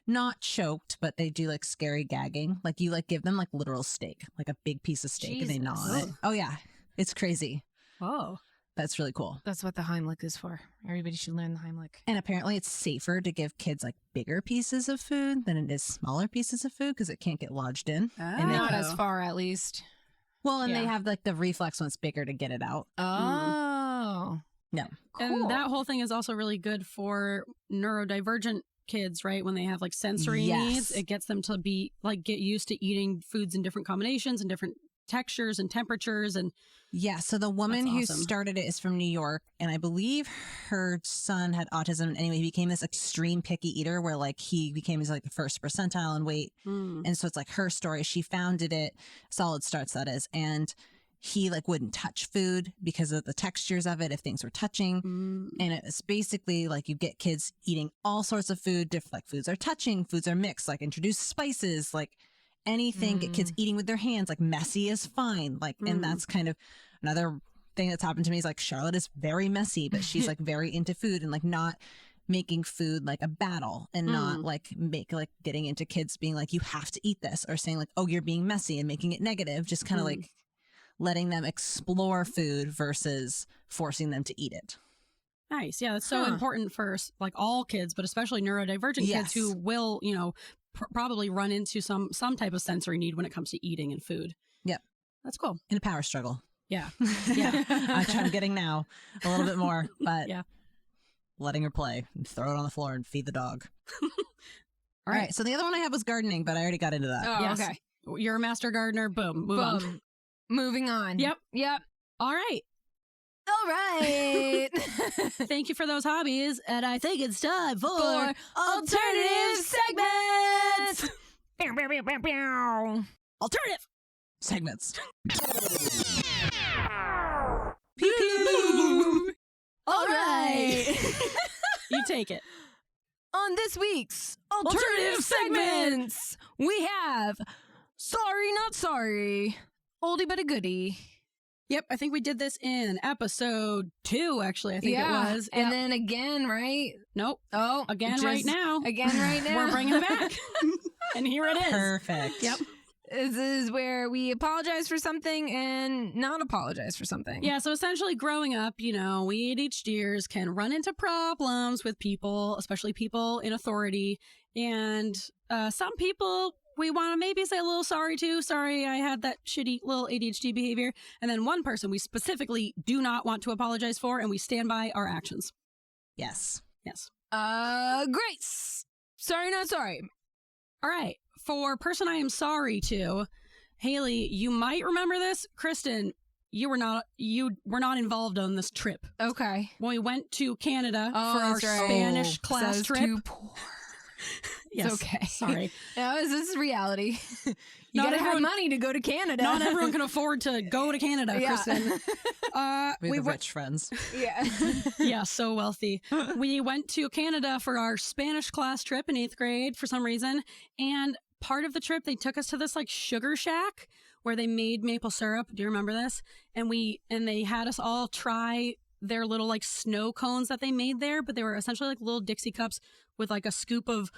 not choked, but they do like scary gagging. Like you like give them like literal steak, like a big piece of steak, and they gnaw on it. Jesus. Oh yeah, it's crazy. Oh. That's really cool. That's what the Heimlich is for. Everybody should learn the Heimlich. And apparently it's safer to give kids like bigger pieces of food than it is smaller pieces of food because it can't get lodged in. And they Not can- as far, at least. Well, and they Yeah. have like the reflex when it's bigger to get it out. Oh. No. Cool. And that whole thing is also really good for neurodivergent kids, right? When they have like sensory Yes. needs, it gets them to be like get used to eating foods in different combinations and different textures and temperatures. And Yeah. So the woman That's who awesome. started it is from New York. And I believe her son had autism. Anyway, he became this extreme picky eater where like he became his like the first percentile in weight. And so it's like her story. She founded it, Solid Starts, that is. And he like wouldn't touch food because of the textures of it if things were touching. And it was basically like you get kids eating all sorts of food, different like foods are touching, foods are mixed, like introduce spices, like anything, get kids eating with their hands, like messy is fine. Like, and that's kind of another thing that's happened to me is like Charlotte is very messy, but she's like very into food and like not making food like a battle and not like getting into kids being like, you have to eat this, or saying like, oh, you're being messy and making it negative, just kind of like letting them explore food versus forcing them to eat it. nice. Yeah, that's so important for like all kids, but especially neurodivergent Yes. kids who will, you know, probably run into some type of sensory need when it comes to eating and food. Yep. That's cool. In a power struggle. Yeah. Yeah. I'm getting now a little bit more, but Yeah. letting her play and throw it on the floor and feed the dog. All right. So the other one I had was gardening, but I already got into that. Oh, Yes. okay. You're a master gardener. Boom. Move on. Boom. Moving on. Yep. Yep. All right. All right. Thank you for those hobbies. And I think it's time for alternative segments. Bow, bow, bow, bow, bow. alternative. Segments. All right. You take it. On this week's alternative segments, we have Sorry Not Sorry, Oldie But a Goodie. Yep, I think we did this in episode 2, actually. I think it was. And Yep. then again, right? Nope. Oh, Again right now. Again right now. We're bringing it back. And here it is. Perfect. Yep. This is where we apologize for something and not apologize for something. Yeah, so essentially growing up, we ADHDers can run into problems with people, especially people in authority. And some people we want to maybe say a little sorry to. Sorry, I had that shitty little ADHD behavior. And then one person we specifically do not want to apologize for, and we stand by our actions. Yes. Yes. Grace. Sorry Not Sorry. All right. For person I am sorry to, Haley, you might remember this. Kristen, you were not involved on this trip. Okay. When we went to Canada for our that's right. Spanish Oh, class Says trip. too poor. Yes. It's okay. Sorry. No, this is reality. You Not gotta have everyone- money to go to Canada. Not everyone can afford to go to Canada, Yeah. Kristen. We We have went, rich friends. Yeah. yeah, so wealthy. We went to Canada for our Spanish class trip in 8th grade for some reason. And part of the trip, they took us to this like sugar shack where they made maple syrup. Do you remember this? And they had us all try their little like snow cones that they made there, but they were essentially like little Dixie cups with like a scoop of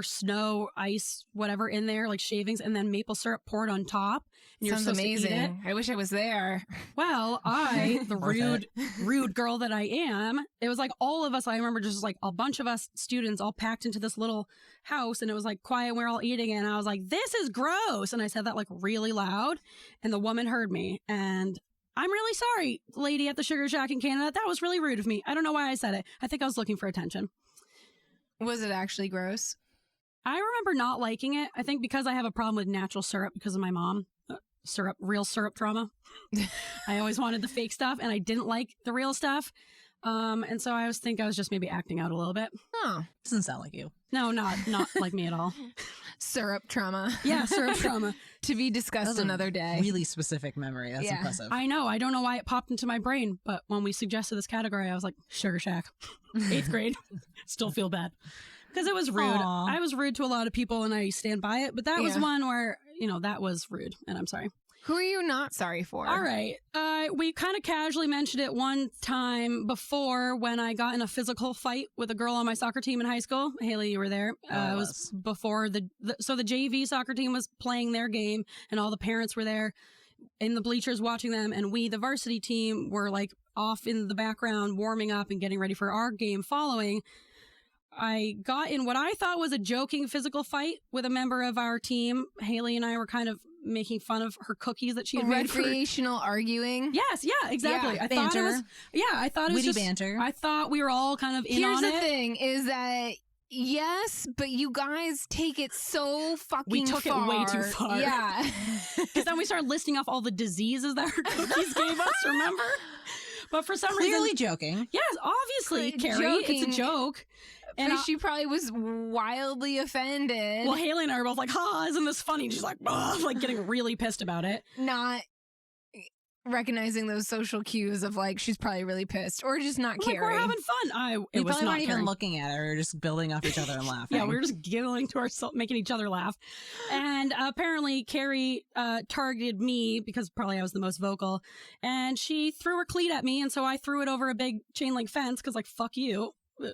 snow, ice, whatever in there, like shavings, and then maple syrup poured on top. And you're Sounds supposed to eat it. amazing. I wish I was there. Well, I, the Worth rude girl that I am, it was like all of us, I remember just like a bunch of us students all packed into this little house, and it was like quiet, and we were all eating, and I was like, this is gross. And I said that like really loud, and the woman heard me, and I'm really sorry, lady at the sugar shack in Canada. That was really rude of me. I don't know why I said it. I think I was looking for attention. Was it actually gross? I remember not liking it. I think because I have a problem with natural syrup because of my mom. Real syrup trauma. I always wanted the fake stuff, and I didn't like the real stuff. And so I was just maybe acting out a little bit. Oh, Doesn't sound like you. No, not like me at all. syrup trauma. Yeah, syrup trauma. To be discussed That's a another day. Really specific memory. That's Yeah. impressive. I know. I don't know why it popped into my brain, but when we suggested this category, I was like, Sugar Shack. 8th grade. Still feel bad. Because it was rude. Aw. I was rude to a lot of people, and I stand by it. But that was Yeah. one where, that was rude, and I'm sorry. Who are you not sorry for? All right. We kind of casually mentioned it one time before when I got in a physical fight with a girl on my soccer team in high school. Haley, you were there. I It was before so the JV soccer team was playing their game, and all the parents were there in the bleachers watching them, and we, the varsity team, were like off in the background warming up and getting ready for our game following. I got in what I thought was a joking physical fight with a member of our team. Haley and I were kind of making fun of her cookies that she had made for... Recreational arguing. Yes, yeah, exactly. Yeah, I thought it was... banter. Yeah, I thought it was Witty just... banter. I thought we were all kind of in Here's on the it. thing is that yes, but you guys take it so fucking We took it way too far. far. Yeah. Because then we started listing off all the diseases that her cookies gave us, remember? But for some Clearly reason... joking. Yes, obviously, Clearly Carrie. It's joking. a joke. And And she probably was wildly offended. well, Haley and I were both like, isn't this funny? And she's like, like getting really pissed about it. not recognizing those social cues of like she's probably really pissed or just not Like, caring. we're having fun. We It was probably not weren't even caring. looking at her. We were just building off each other and laughing. Yeah, we were just giggling to ourselves, making each other laugh. And apparently Carrie targeted me because probably I was the most vocal. And she threw her cleat at me. And so I threw it over a big chain link fence because, like, fuck you.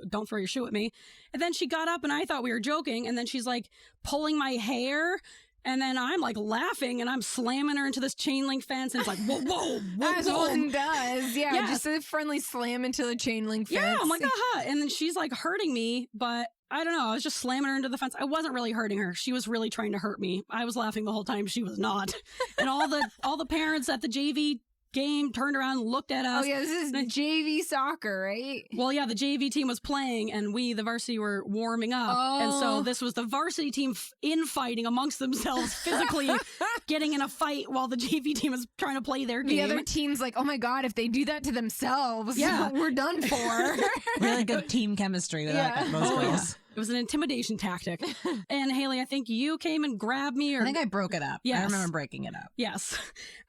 Don't throw your shoe at me. And then she got up and I thought we were joking. And then she's like pulling my hair. And then I'm like laughing and I'm slamming her into this chain link fence. And it's like, whoa, whoa, whoa, As whoa. one does. Yeah, Yes. just a friendly slam into the chain link fence. Yeah, I'm like, aha. And then she's like hurting me, but I don't know. I was just slamming her into the fence. I wasn't really hurting her. She was really trying to hurt me. I was laughing the whole time. She was not. And all the parents at the JV game, turned around, looked at us. Oh yeah, this is JV soccer, right? Well, yeah, the JV team was playing and we, the varsity, were warming up. And so Oh. this was the varsity team infighting amongst themselves, physically getting in a fight while the JV team was trying to play their The game. other team's like, oh my god, if they do that to themselves, Yeah. we're done for. Really good team chemistry with Yeah. those Oh, yeah. girls. It was an intimidation tactic. And Haley, I think you came and grabbed me. Or I think I broke it up. Yes. I remember breaking it up. Yes.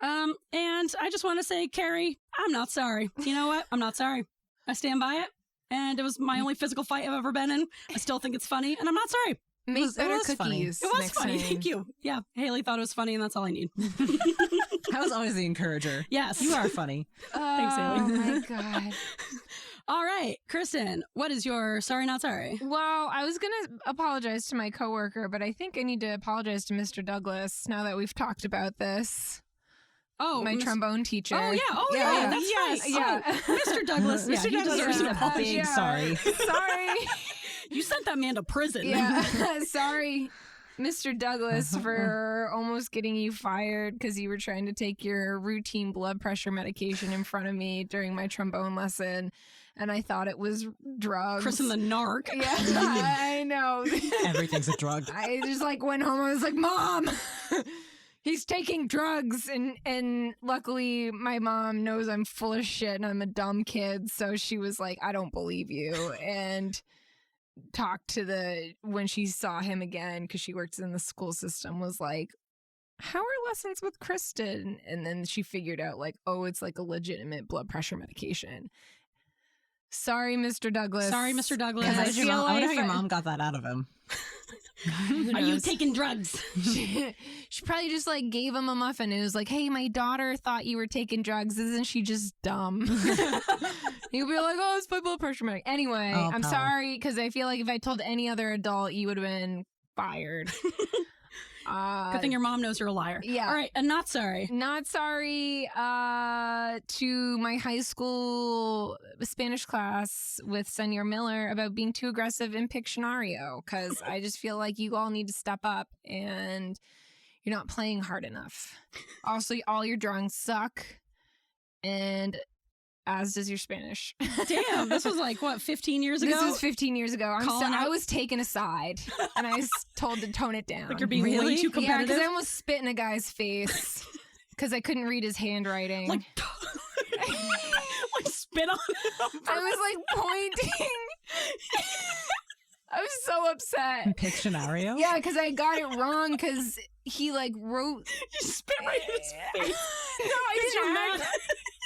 And I just want to say, Carrie, I'm not sorry. You know what? I'm not sorry. I stand by it. And it was my only physical fight I've ever been in. I still think it's funny, and I'm not sorry. Make was- it better was funny. cookies. It was next funny. time. Thank you. Yeah, Haley thought it was funny, and that's all I need. I was always the encourager. Yes. You are funny. Thanks, Haley. Oh my god. All right, Kristen, what is your sorry, not sorry? Well, I was gonna apologize to my coworker, but I think I need to apologize to Mr. Douglas now that we've talked about this. Oh, My trombone teacher. Oh, yeah. Oh, yeah. That's Yes, right. yeah. Oh, Mr. Douglas. Yeah, Mr. he Douglas deserves is an a apology. big sorry. Sorry. You sent that man to prison. Yeah. Sorry, Mr. Douglas, for almost getting you fired because you were trying to take your routine blood pressure medication in front of me during my trombone lesson, and I thought it was drugs. Kristen the narc. Yeah, I know. Everything's a drug. I just like went home. I was like, Mom, he's taking drugs, and luckily my mom knows I'm full of shit and I'm a dumb kid, so she was like, I don't believe you, and talked to when she saw him again because she works in the school system, was like, how are lessons with Kristen? And then she figured out like, oh, it's like a legitimate blood pressure medication. Sorry, Mr. Douglas. Sorry, Mr. Douglas. Because I I feel wonder how like your mom got that out of him. Who Are you knows? taking drugs? she probably just like gave him a muffin. It was like, hey, my daughter thought you were taking drugs. Isn't she just dumb? He'll be like, oh, it's my blood pressure medic. Anyway, Oh, I'm pal. sorry because I feel like if I told any other adult, you would have been fired. Good thing your mom knows you're a liar. Yeah. All right, and not sorry. Not sorry to my high school Spanish class with Senor Miller about being too aggressive in Pictionario, because I just feel like you all need to step up and you're not playing hard enough. Also, all your drawings suck, and as does your Spanish. Damn, this was like, what, 15 years ago? This was 15 years ago. Calling I out- was taken aside, and I was told to tone it down. Like you're being way Really? too Yeah, competitive. because I almost spit in a guy's face because I couldn't read his handwriting. like, like spit on him. I was like pointing. I was so upset. Pictionario? Yeah, because I got it wrong because he like wrote. You spit right in his face. No, I You're didn't. mad.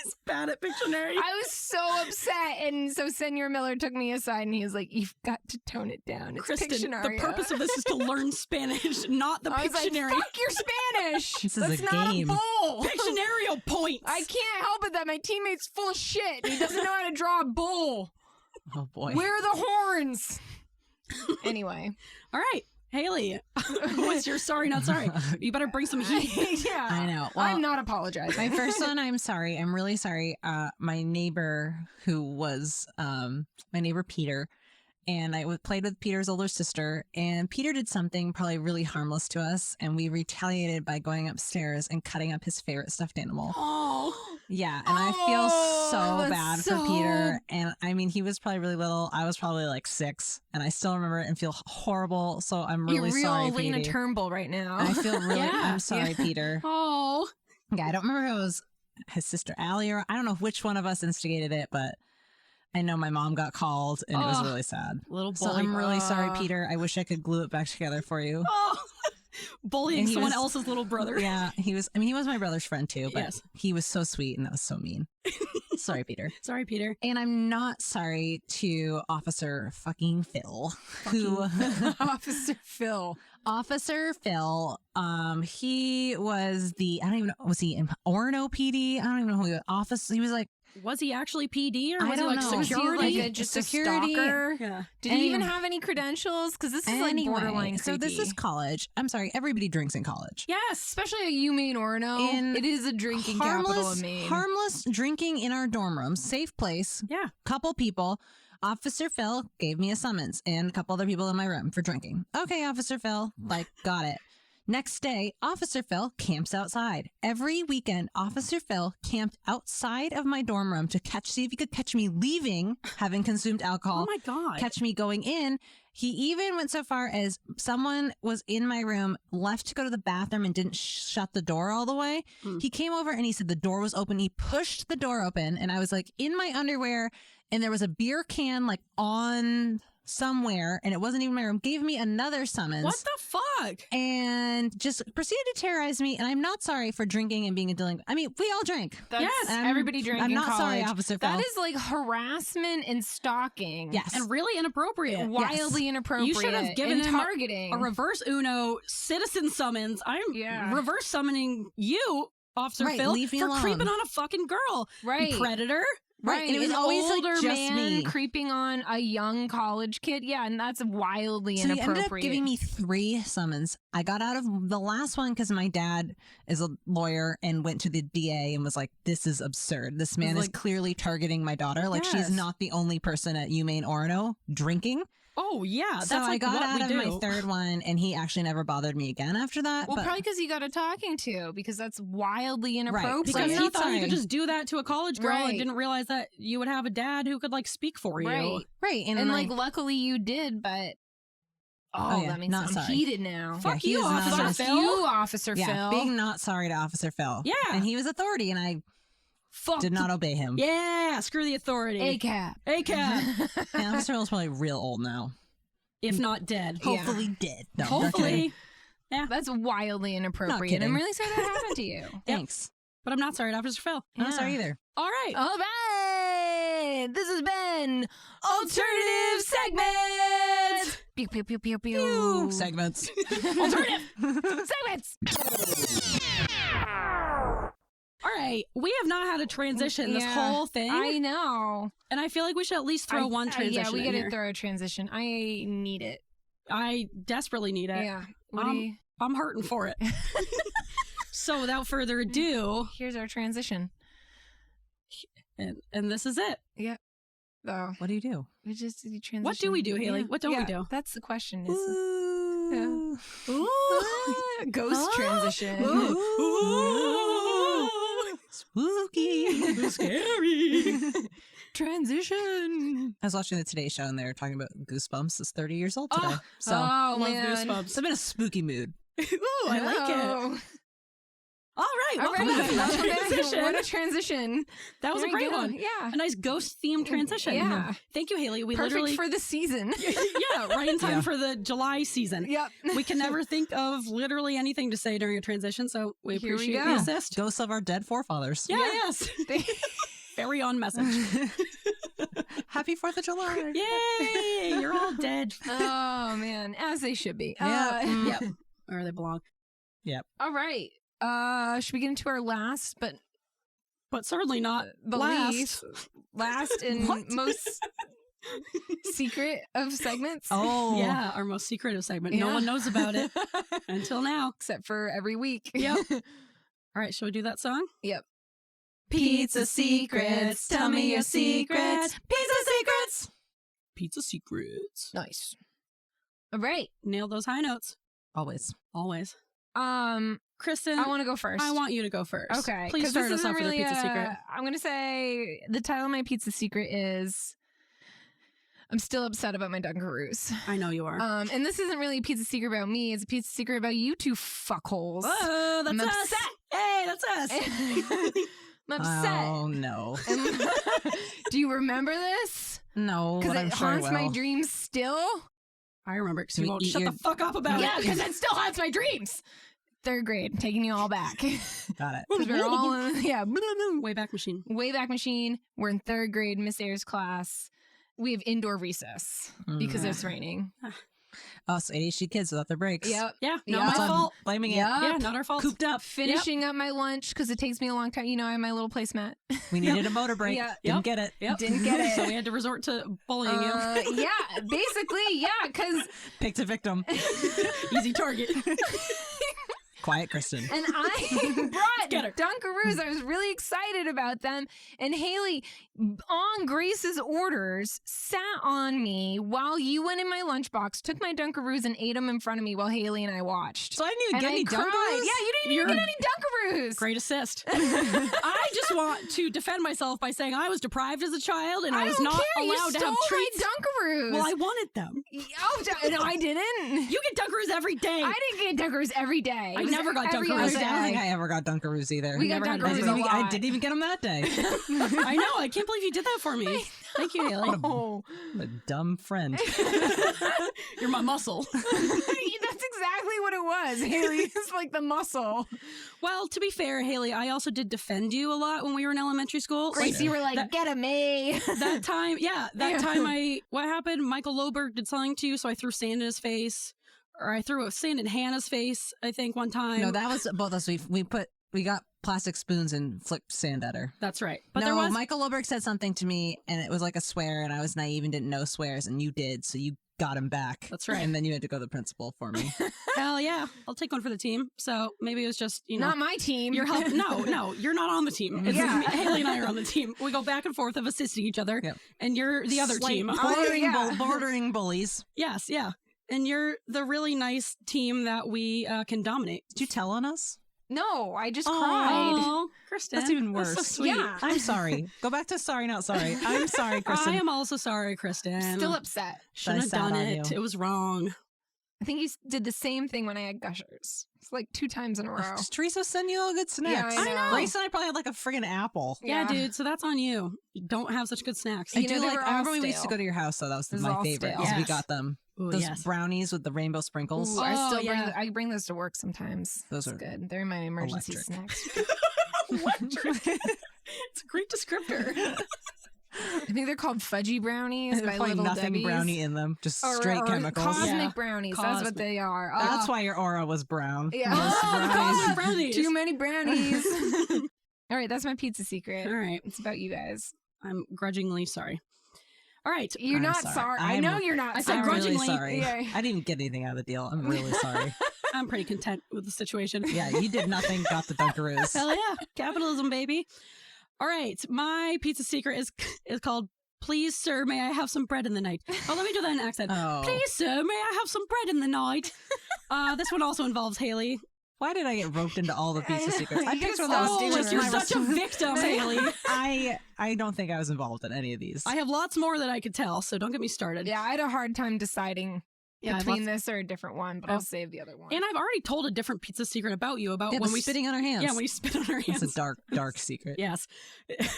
He's bad at Pictionary. I was so upset, and so Senor Miller took me aside, and he was like, "You've got to tone it down. It's Kristen, Pictionario." the purpose of this is to learn Spanish, not the I was like, Pictionary. "Fuck your Spanish. This is That's a not game. a bull." Pictionario points. I can't help it that my teammate's full of shit. He doesn't know how to draw a bull. Oh boy. Where are the horns? Anyway. All right, Haley, what's your sorry, not sorry? You better bring some heat. Yeah. I know. Well, I'm not apologizing. my first one, I'm sorry. I'm really sorry. My neighbor, who was my neighbor Peter, and I played with Peter's older sister, and Peter did something probably really harmless to us, and we retaliated by going upstairs and cutting up his favorite stuffed animal. Oh, Yeah, and I feel so that's bad so- for Peter. And I mean, he was probably really little. I was probably like 6, and I still remember it and feel horrible. So I'm really You're real sorry, Lena Peter. Turnbull right now. I feel really. Yeah. I'm sorry, Peter. oh. Yeah, I don't remember if it was his sister Allie or I don't know which one of us instigated it, but I know my mom got called, and it was Oh. really sad. Little So bully. I'm really sorry, Aw. Peter. I wish I could glue it back together for you. Oh. Bullying And he someone was- else's little brother. Yeah, he was. I mean, he was my brother's friend too, but Yes. he was so sweet, and that was so mean. Sorry, Peter. Sorry, Peter. And I'm not sorry to Officer fucking Phil, who Officer Phil. Officer Phil. He was the I don't even know, was he in Orono PD? I don't even know who he was. He was like Was he actually PD or I was he don't like know. Was he security? like just security? a stalker? Yeah. Did he even Anyway. have any credentials? Because this is like Anyway, borderline so this creepy. is college. I'm sorry, everybody drinks in college. Yes. Especially at UMaine Orono. In It is a drinking capital of Maine. Harmless drinking in our dorm room, safe place. Yeah. Couple people. Officer Phil gave me a summons and a couple other people in my room for drinking. Okay, Officer Phil, like, got it. Next day, Officer Phil camps outside. Every weekend, Officer Phil camped outside of my dorm room to see if he could catch me leaving, having consumed alcohol. Oh my God. Catch me going in. He even went so far as someone was in my room, left to go to the bathroom and didn't shut the door all the way. He came over and he said the door was open. He pushed the door open and I was like in my underwear and there was a beer can like on somewhere and it wasn't even my room. Gave me another summons. What the fuck? And just proceeded to terrorize me. And I'm not sorry for drinking and being a delinquent. I mean, we all drink. Yes, everybody drinks. I'm in not sorry, college. Officer Phil. That is like harassment and stalking. Yes. And really inappropriate. Wildly inappropriate. You should have given and him targeting. a reverse Uno citizen summons. I'm reverse summoning you, Officer Phil, leave me for alone. creeping on a fucking girl. Right. You predator. Right. And it was An always older like just man me. creeping on a young college kid. Yeah, and that's wildly So he inappropriate. ended up giving me 3 summons. I got out of the last one because my dad is a lawyer and went to the DA and was like, this is absurd. This man is clearly targeting my daughter. Like she's not the only person at UMaine Orono drinking. Oh, yeah. That's So like I got what out we of do. my 3rd one and he actually never bothered me again after that. Well, but probably because he got a talking to, because that's wildly inappropriate. Because he not thought he sorry. could just do that to a college girl Right. and didn't realize that you would have a dad who could like speak for you. Right. Right. And like, luckily you did, but Oh, yeah, that makes not I'm sorry. heated now. Yeah, Fuck he you, is not Officer nice. Phil. Fuck you, Officer yeah, Phil. being not sorry to Officer Phil. Yeah. And he was authority and I did not obey him. Yeah, screw the authority. ACAB. ACAB. And Officer Phil's probably real old now. If not dead. Hopefully dead. No, not kidding. Hopefully. Yeah. That's wildly inappropriate. kidding. I'm really sorry that happened to you. Thanks. But I'm not sorry to Officer Phil. I'm not sorry either. All right. All right. This has been Alternative Segments. Pew, pew, pew, pew, pew. Segments. Alternative Segments. All right. We have not had a transition this whole thing. I know. And I feel like we should at least throw one transition Yeah, we in gotta here. throw a transition. I need it. I desperately need it. Yeah. What do you... I'm hurting for it. So without further ado, Here's our transition. and this is it. Yeah. Oh, What do you do? we just you transition. What do we do, Haley? Yeah. What don't we Yeah, do? That's the question. Is Ooh. ghost transition. Ooh. Spooky. Scary. Transition. I was watching the Today Show and they were talking about Goosebumps is 30 years old today. So Oh, Love man. Goosebumps. I'm in a spooky mood. Ooh, I like it. Oh. All right, All welcome right, back to that welcome back. transition. What a transition. That was a Very great good. one. Yeah. A nice ghost-themed transition. Yeah. Thank you, Haley. We Perfect literally... for the season. yeah, right in time Yeah. for the July season. Yep. We can never think of literally anything to say during a transition, so we Here we appreciate go. the assist. Ghosts of our dead forefathers. Yeah, yes. Very on message. Happy 4th of July. Yay! You're all dead. Oh, man. As they should be. Yeah. Yep. Where they belong. All right. Should we get into our last, but But certainly not the last. least, last and What? most secret of segments? Oh. Yeah, our most secretive segment. No Yeah. one knows about it until now. Except for every week. Yep. All right, shall we do that song? Yep. Pizza secrets, tell me your secrets. Pizza secrets. Pizza secrets. Nice. All right. Nail those high notes. Always. Always. Kristen, I want to go first. I want you to go first. Okay. Please 'cause start this us off isn't with a really pizza secret. I'm going to say the title of my pizza secret is I'm still upset about my Dunkaroos. I know you are. And this isn't really a pizza secret about me. It's a pizza secret about you two fuckholes. Oh, that's I'm us. upset. Hey, that's us. I'm upset. Oh, no. Do you remember this? No, Because but I'm it sure I haunts my will. dreams still. I remember because Do you we won't eat shut your- the fuck up about Yeah, it. because it still haunts my dreams. 3rd grade, taking you all back. Got it. 'Cause we're all in, Wayback Machine. Wayback Machine. We're in 3rd grade, Miss Ayers' class. We have indoor recess because it's raining. Us ADHD kids without their breaks. Yep. Yeah, Yeah. not my That's why I'm fault. blaming Yeah. it. Yeah, not our fault. Cooped up. Finishing up my lunch because it takes me a long time. You know, I have my little placemat. We needed a motor break. Yeah. Didn't Yep. get it. Yep. Didn't get it. So we had to resort to bullying Yeah, basically, yeah, because Picked a victim. you. Easy target. Quiet, Kristen. And I brought Dunkaroos. I was really excited about them. And Haley, on Grace's orders, sat on me while you went in my lunchbox, took my Dunkaroos and ate them in front of me while Haley and I watched. So I didn't even And get I any cried. Dunkaroos? Yeah, you didn't even get any Dunkaroos. Great assist. I just want to defend myself by saying I was deprived as a child and I was don't not care. You allowed to have stole treats. my Dunkaroos. Well, I wanted them. Oh, no, I didn't. You get Dunkaroos every day. I didn't get Dunkaroos every day. I It was never got every Dunkaroos. other I don't think day. I ever got Dunkaroos either. We got Never had Dunkaroos a lot. I didn't even get them that day. I know. I can't believe you did that for me. Thank you, Haley. Oh. I'm a dumb friend. You're my muscle. That's exactly what it was. Haley is like the muscle. Well, to be fair, Haley, I also did defend you a lot when we were in elementary school. Grace, you were like, that- get a me. That time, what happened? Michael Loberg did something to you, so I threw sand in his face. Or I threw sand in Hannah's face, I think, one time. No, that was both us. We got plastic spoons and flipped sand at her. That's right. But No, there was... Michael Loberg said something to me, and it was like a swear, and I was naive and didn't know swears, and you did, so you got him back. That's right. And then you had to go to the principal for me. Hell yeah. I'll take one for the team. So maybe it was just, Not my team. Your help. No, you're not on the team. It's Yeah. Haley and I are on the team. We go back and forth of assisting each other, Yep. and you're the other Slight team. bordering bullies. Yes, yeah. And you're the really nice team that we can dominate. Did you tell on us? No, I just cried. Oh, Kristen. That's even worse. That's so sweet. Yeah. I'm sorry. Go back to sorry, not sorry. I'm sorry, Kristen. I am also sorry, Kristen. Still upset. Shouldn't have sat done on it. you. It was wrong. I think you did the same thing when I had gushers. It's like 2 times in a row. Does Teresa send you all good snacks? I know. Grace and I probably had like a friggin' apple. Yeah, dude. So that's on you. You don't have such good snacks. I You do know, they like. were I all remember when we used to stale. go to your house, so that was It was my all favorite. stale. Because we Yes. got them. Ooh, Those yes. brownies with the rainbow sprinkles. Ooh, I Oh, still yeah. I bring those to work sometimes. Those It's are good. They're my emergency electric. snacks. Electric. It's a great descriptor. I think they're called fudgy brownies There's by probably Little nothing Debbie's. brownie in them, just Or- straight or chemicals. Cosmic Yeah. brownies. That's what Cosmic. they are. That's why your aura was brown. Yeah. Those brownies. Cosmic brownies. Too many brownies. All right, that's my pizza secret. All right. It's about you guys. I'm grudgingly sorry. All right. You're I'm not sorry. sorry. I know you're not I said I'm sorry. really grudgingly- sorry. Yeah. I didn't even get anything out of the deal. I'm really sorry. I'm pretty content with the situation. Yeah, you did nothing, got the Dunkaroos. Hell yeah. Capitalism, baby. All right. My pizza secret is called Please, Sir, May I Have Some Bread in the Night? Oh, let me do that in an accent. Oh. Please, sir, may I have some bread in the night? This one also involves Haley. Why did I get roped into all the pizza secrets? I You picked just one that lost was it. just you're my such a victim, Haley. I don't think I was involved in any of these. I have lots more that I could tell, so don't get me started. Yeah, I had a hard time deciding Yeah, I have between lots- this or a different one, but I'll save the other one. And I've already told a different pizza secret about you, about Yeah, when the we spitting on our hands. Yeah, when you spit on our hands. It's a dark, dark secret. Yes.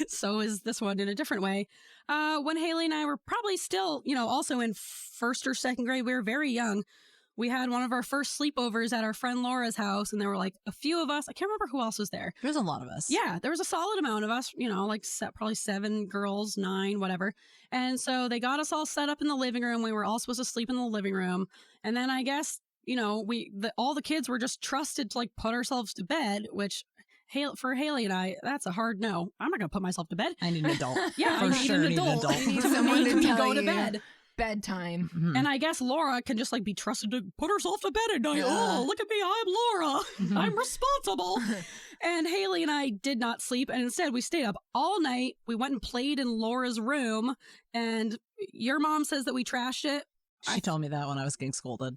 So is this one in a different way. When Haley and I were probably still, also in first or second grade, we were very young. We had one of our first sleepovers at our friend Laura's house, and there were like a few of us. I can't remember who else was there. There's a lot of us. Yeah, there was a solid amount of us, probably 7 girls, 9, whatever. And so they got us all set up in the living room. We were all supposed to sleep in the living room. And then I guess, all the kids were just trusted to like put ourselves to bed, which for Haley and I, that's a hard no. I'm not going to put myself to bed. I need an adult. Yeah, For I need sure an need an adult, adult. You need to someone make to me tell go to you. bed. Bedtime. Mhm. And I guess Laura can just like be trusted to put herself to bed at night. Yeah. Oh, look at me, I'm Laura. Mhm. I'm responsible. And Haley and I did not sleep, and instead we stayed up all night. We went and played in Laura's room, and your mom says that we trashed it. She told me that when I was getting scolded.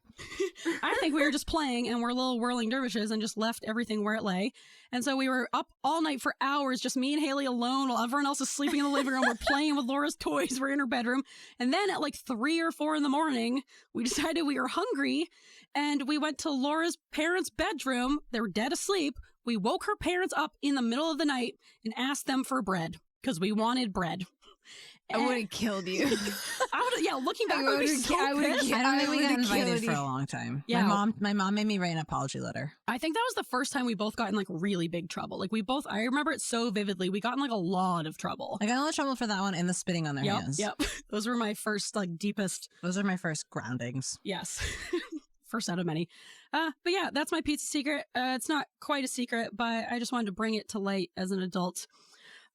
I think we were just playing, and we're little whirling dervishes, and just left everything where it lay. And so we were up all night for hours, just me and Haley alone, while everyone else is sleeping in the living room. We're playing with Laura's toys. We're in her bedroom. And then at like 3 or 4 in the morning, we decided we were hungry, and we went to Laura's parents' bedroom. They were dead asleep. We woke her parents up in the middle of the night and asked them for bread because we wanted bread. I would have killed you. Looking back, I would be so I would've pissed. I don't think we got would've invited killed for you. a long time. Yeah. My mom made me write an apology letter. I think that was the first time we both got in like really big trouble. Like I remember it so vividly. We got in like a lot of trouble. I got in a lot of trouble for that one and the spitting on their hands. Yep. Those were my first like deepest, Those are my first groundings. yes. First out of many. But yeah, that's my pizza secret. It's not quite a secret, but I just wanted to bring it to light as an adult.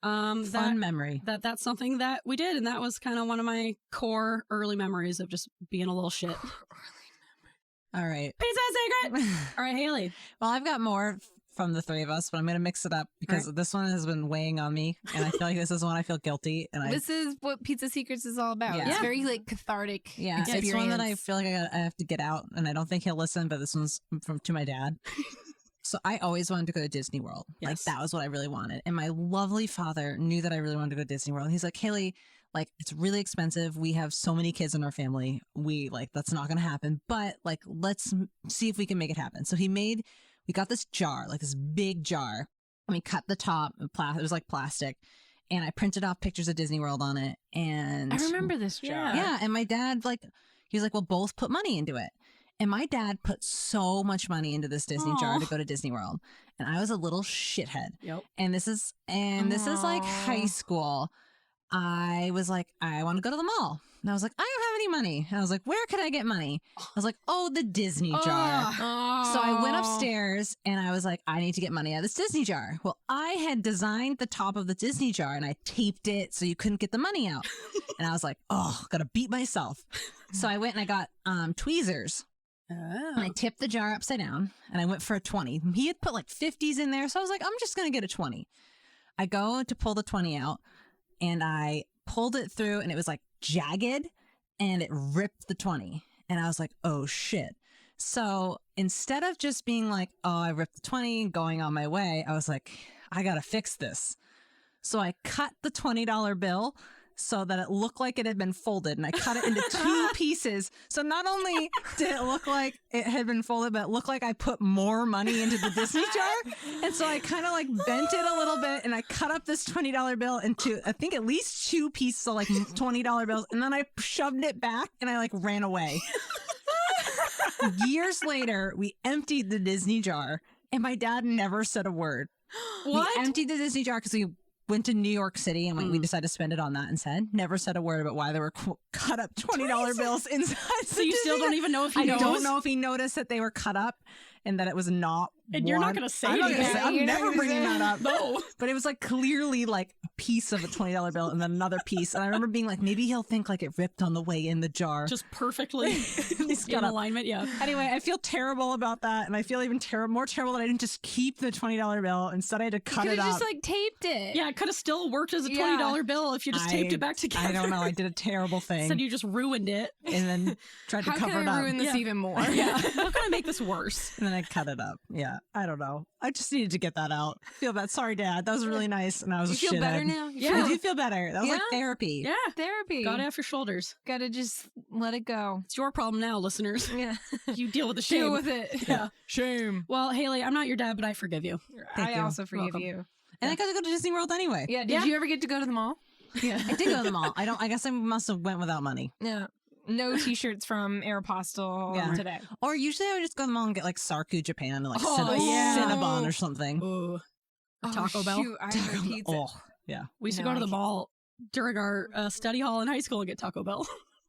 Fun memory. That's something that we did, and that was kind of one of my core early memories of just being a little shit. All right. Pizza secret. All right, Haley. Well, I've got more from the three of us, but I'm going to mix it up because this one has been weighing on me, and I feel like this is one I feel guilty. And This is what Pizza Secrets is all about. Yeah. It's very like cathartic. it's one that I feel like I have to get out, and I don't think he'll listen. But this one's to my dad. So I always wanted to go to Disney World. Like that was what I really wanted, and my lovely father knew that I really wanted to go to Disney World. He's like, Haley, like it's really expensive. We have so many kids in our family. That's not going to happen. But like, let's see if we can make it happen. So we got this jar, like this big jar, and we cut the top. It was like plastic, and I printed off pictures of Disney World on it. And I remember this jar. Yeah, and my dad he was like, well, both put money into it. And my dad put so much money into this Disney jar to go to Disney World, and I was a little shithead. Yep. And this is like high school. I was like, I want to go to the mall. And I was like, I don't have any money. And I was like, where can I get money? I was like, the Disney jar. So I went upstairs and I was like, I need to get money out of this Disney jar. Well, I had designed the top of the Disney jar and I taped it so you couldn't get the money out. And I was like, gotta beat myself. So I went and I got tweezers. And I tipped the jar upside down and I went for a 20. He had put like 50s in there. So I was like, I'm just going to get a 20. I go to pull the 20 out and I pulled it through and it was like jagged and it ripped the 20. And I was like, oh shit. So instead of just being like, I ripped the 20 and going on my way, I was like, I got to fix this. So I cut the $20 bill so that it looked like it had been folded, and I cut it into two pieces. So not only did it look like it had been folded, but it looked like I put more money into the Disney jar. And so I kind of like bent it a little bit, and I cut up this $20 bill into, I think, at least two pieces of like $20 bills, and then I shoved it back and I like ran away. Years later, we emptied the Disney jar, and my dad never said a word. What? We emptied the Disney jar because we went to New York City and we decided to spend it on that instead. Never said a word about why there were cut up $20 bills inside. So you still don't even know if he knows? I don't know if he noticed that they were cut up and that it was not. And you're not going to say anything. I'm never bringing that up. No. But it was like clearly like a piece of a $20 bill and then another piece. And I remember being like, maybe he'll think like it ripped on the way in the jar. Just perfectly in alignment, yeah. Anyway, I feel terrible about that. And I feel even more terrible that I didn't just keep the $20 bill. Instead, I had to cut it up. You just like taped it. Yeah, it could have still worked as a $20 bill if you just taped it back together. I don't know. I did a terrible thing. Said you just ruined it. And then tried to cover it up. How can I ruin this even more? Yeah. How can I make this worse? And then I cut it up. Yeah. I don't know. I just needed to get that out. Feel bad. Sorry, Dad. That was really nice. And I was a shithead. You feel better now? I do feel better. That was like therapy. Yeah. Therapy. Got it off your shoulders. Gotta just let it go. It's your problem now, listeners. Yeah. You deal with the shame. Deal with it. Yeah. Shame. Well, Haley, I'm not your dad, but I forgive you. I also forgive you. And I got to go to Disney World anyway. Yeah. Did you ever get to go to the mall? Yeah. I did go to the mall. I guess I must have went without money. Yeah. No t-shirts from Aeropostale today. Or usually I would just go to the mall and get like Sarku Japan and like yeah. Cinnabon or something. Ooh. Taco Bell. Shoot, I have a pizza. Oh, yeah. We used to go to the mall during our study hall in high school and get Taco Bell.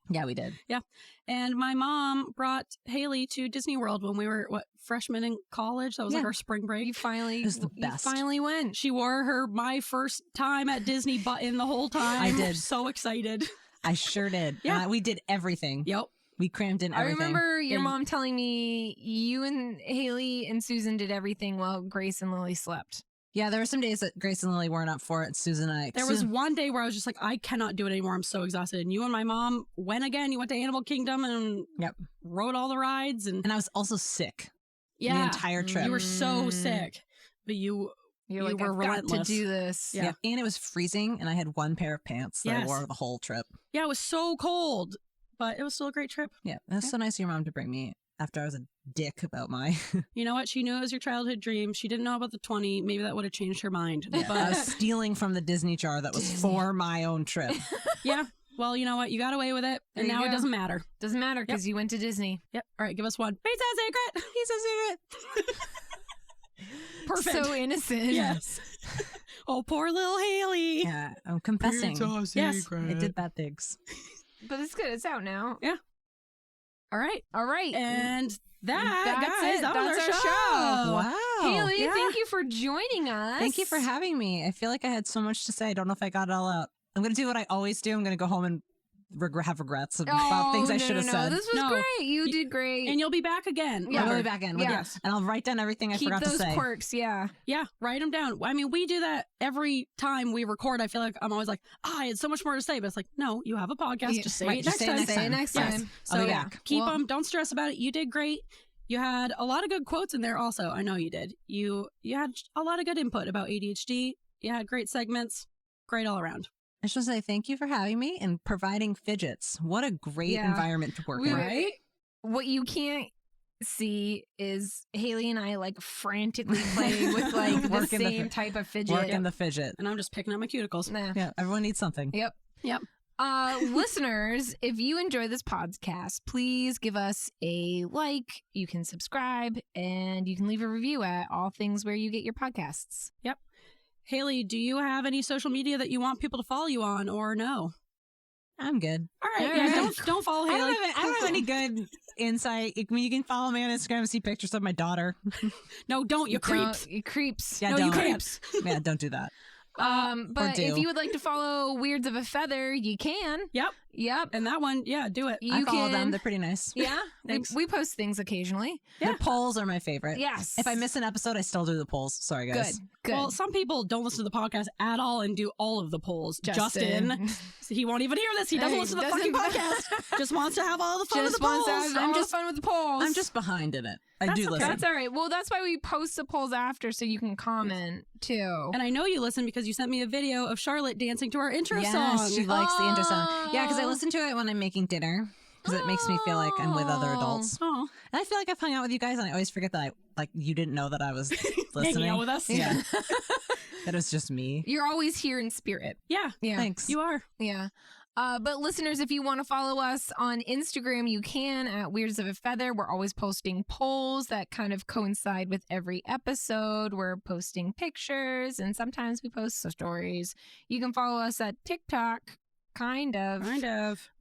Yeah, we did. Yeah. And my mom brought Haley to Disney World when we were, freshmen in college? That was like our spring break. You finally, It was the best. You finally went. She wore her my first time at Disney button the whole time. I did. So excited. I sure did. Yeah. We did everything. Yep. We crammed in everything. I remember your mom telling me you and Haley and Susan did everything while Grace and Lily slept. Yeah, there were some days that Grace and Lily weren't up for it. Susan and I. There was one day where I was just like, I cannot do it anymore. I'm so exhausted. And you and my mom went again. You went to Animal Kingdom and rode all the rides. And I was also sick. Yeah. The entire trip. You were so sick. But you were like, were I've relentless. got to do this. Yeah. And it was freezing and I had one pair of pants that I wore the whole trip. Yeah, it was so cold. But it was still a great trip. Yeah. It was so nice of your mom to bring me after I was a dick about my... You know what? She knew it was your childhood dream. She didn't know about the 20. Maybe that would have changed her mind. Yeah. But I was stealing from the Disney jar that was for my own trip. Yeah. Well, you know what? You got away with it. And now it doesn't matter. Doesn't matter because you went to Disney. Yep. All right. Give us one. Pizza secret. Pizza secret. Perfect. So innocent. Yes. Oh, poor little Haley. Yeah. I'm confessing. Yes. I did bad things. But it's good. It's out now. Yeah. All right. All right. And that was That's our show. Wow. Haley, thank you for joining us. Thank you for having me. I feel like I had so much to say. I don't know if I got it all out. I'm going to do what I always do. I'm going to go home and have regrets about things I should have said. This was great. You did great. And you'll be back again. Yeah, I'll be back in. Yes. And I'll write down everything I Keep forgot to those say. quirks, yeah. Yeah, write them down. I mean, we do that every time we record. I feel like I'm always like, I had so much more to say. But it's like, no, you have a podcast. Yeah, just say right, it just next say it time. next Say it time. next Yes. time. So I'll be yeah, back. keep them. Don't stress about it. You did great. You had a lot of good quotes in there also. I know you did. You had a lot of good input about ADHD. You had great segments. Great all around. I just want to say thank you for having me and providing fidgets. What a great environment to work in. Right? What you can't see is Haley and I like frantically playing with like the Working the same type of fidget. Working the fidget. And I'm just picking up my cuticles. Nah. Yeah, everyone needs something. Yep. Yep. Listeners, if you enjoy this podcast, please give us a like. You can subscribe and you can leave a review at all things where you get your podcasts. Yep. Haley, do you have any social media that you want people to follow you on or no? I'm good. All right. All Yeah, right. don't follow Haley. I don't have any good insight. You can follow me on Instagram and see pictures of my daughter. No, don't. You creeps. You creeps. Yeah, No, don't. you can't. Yeah, don't do that. But do. if you would like to follow Weirds of a Feather, you can. Yep. Yep. And that one, yeah, do it. You I follow can. them. They're pretty nice. Yeah. Thanks. We post things occasionally. The polls are my favorite. Yes. If I miss an episode, I still do the polls. Sorry, guys. Good. Well, some people don't listen to the podcast at all and do all of the polls. Justin he won't even hear this. He doesn't Hey, listen to the doesn't- fucking podcast. Just wants to have all the fun Just of the wants polls. to have fun with the polls. I'm just behind in it. I That's do okay. listen. That's all right. Well, that's why we post the polls after so you can comment too. And I know you listen because you sent me a video of Charlotte dancing to our intro Yes, song. she likes the intro song. Yeah, because I Oh. listen to it when I'm making dinner because it makes me feel like I'm with other adults. Oh, And I feel like I've hung out with you guys, and I always forget that you didn't know that I was listening. hanging out with us. Yeah, that it was just me. You're always here in spirit. Yeah, Yeah. Thanks. you are. Yeah. But listeners, if you want to follow us on Instagram, you can at Weirds of a Feather. We're always posting polls that kind of coincide with every episode. We're posting pictures and sometimes we post stories. You can follow us at TikTok. Kind of.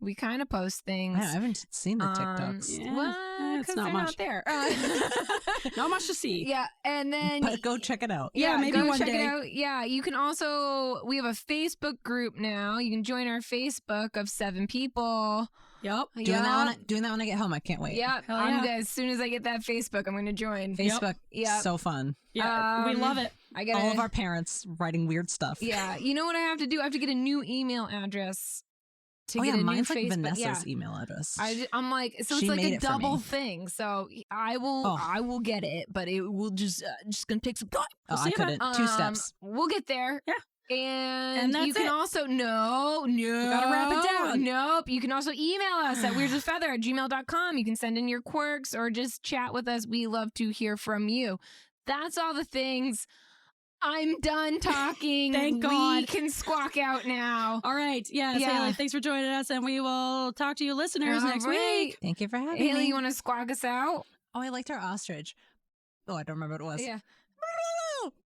We kind of post things. I haven't seen the TikToks. Yeah. Well, It's 'cause not they're much. not there. Not much to see. Yeah, and then But go check it out. Yeah, maybe go one check day. it out. Yeah, you can also we have a Facebook group now. You can join our Facebook of 7 people. Yep. Doing that when I get home. I can't wait. Yeah, Hell I'm yeah. good. As soon as I get that Facebook, I'm going to join. Facebook, Yep. so fun. Yeah, we Um, love it. I got All of our parents writing weird stuff. Yeah, you know what I have to do? I have to get a new email address to Oh get yeah, a mine's new like Facebook. Vanessa's Yeah. email address. I'm like, so She it's like made a it for double me. thing. So I will get it, but it will just gonna take some time. oh, see I about- couldn't. 2 steps. We'll get there. Yeah. And that's you can it. also no, gotta wrap it down. Nope. You can also email us at weirdsofeather@gmail.com. You can send in your quirks or just chat with us. We love to hear from you. That's all the things. I'm done talking. Thank We God. can squawk out now. All right. Yes, Yeah. Haley, thanks for joining us, and we will talk to you listeners All next right. week. Thank you for having Haley, me. you want to squawk us out? Oh, I liked our ostrich. Oh, I don't remember what it was. Yeah.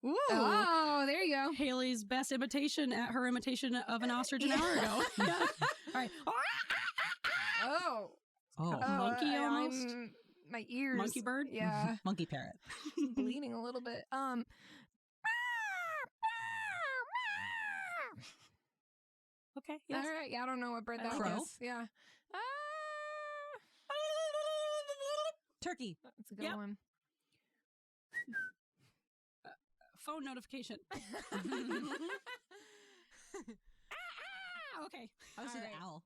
Ooh. Oh, there you go. Haley's best imitation at her imitation of an ostrich an hour ago. Yeah. All right. Oh. Oh, Monkey almost? My ears. Monkey bird? Yeah. monkey parrot. Bleeding a little bit. Okay. Yes. All right. Yeah, I don't know what bird I that like it. was. Yeah. Turkey. That's a good Yep. one. Phone notification. Okay. I was All an right. owl.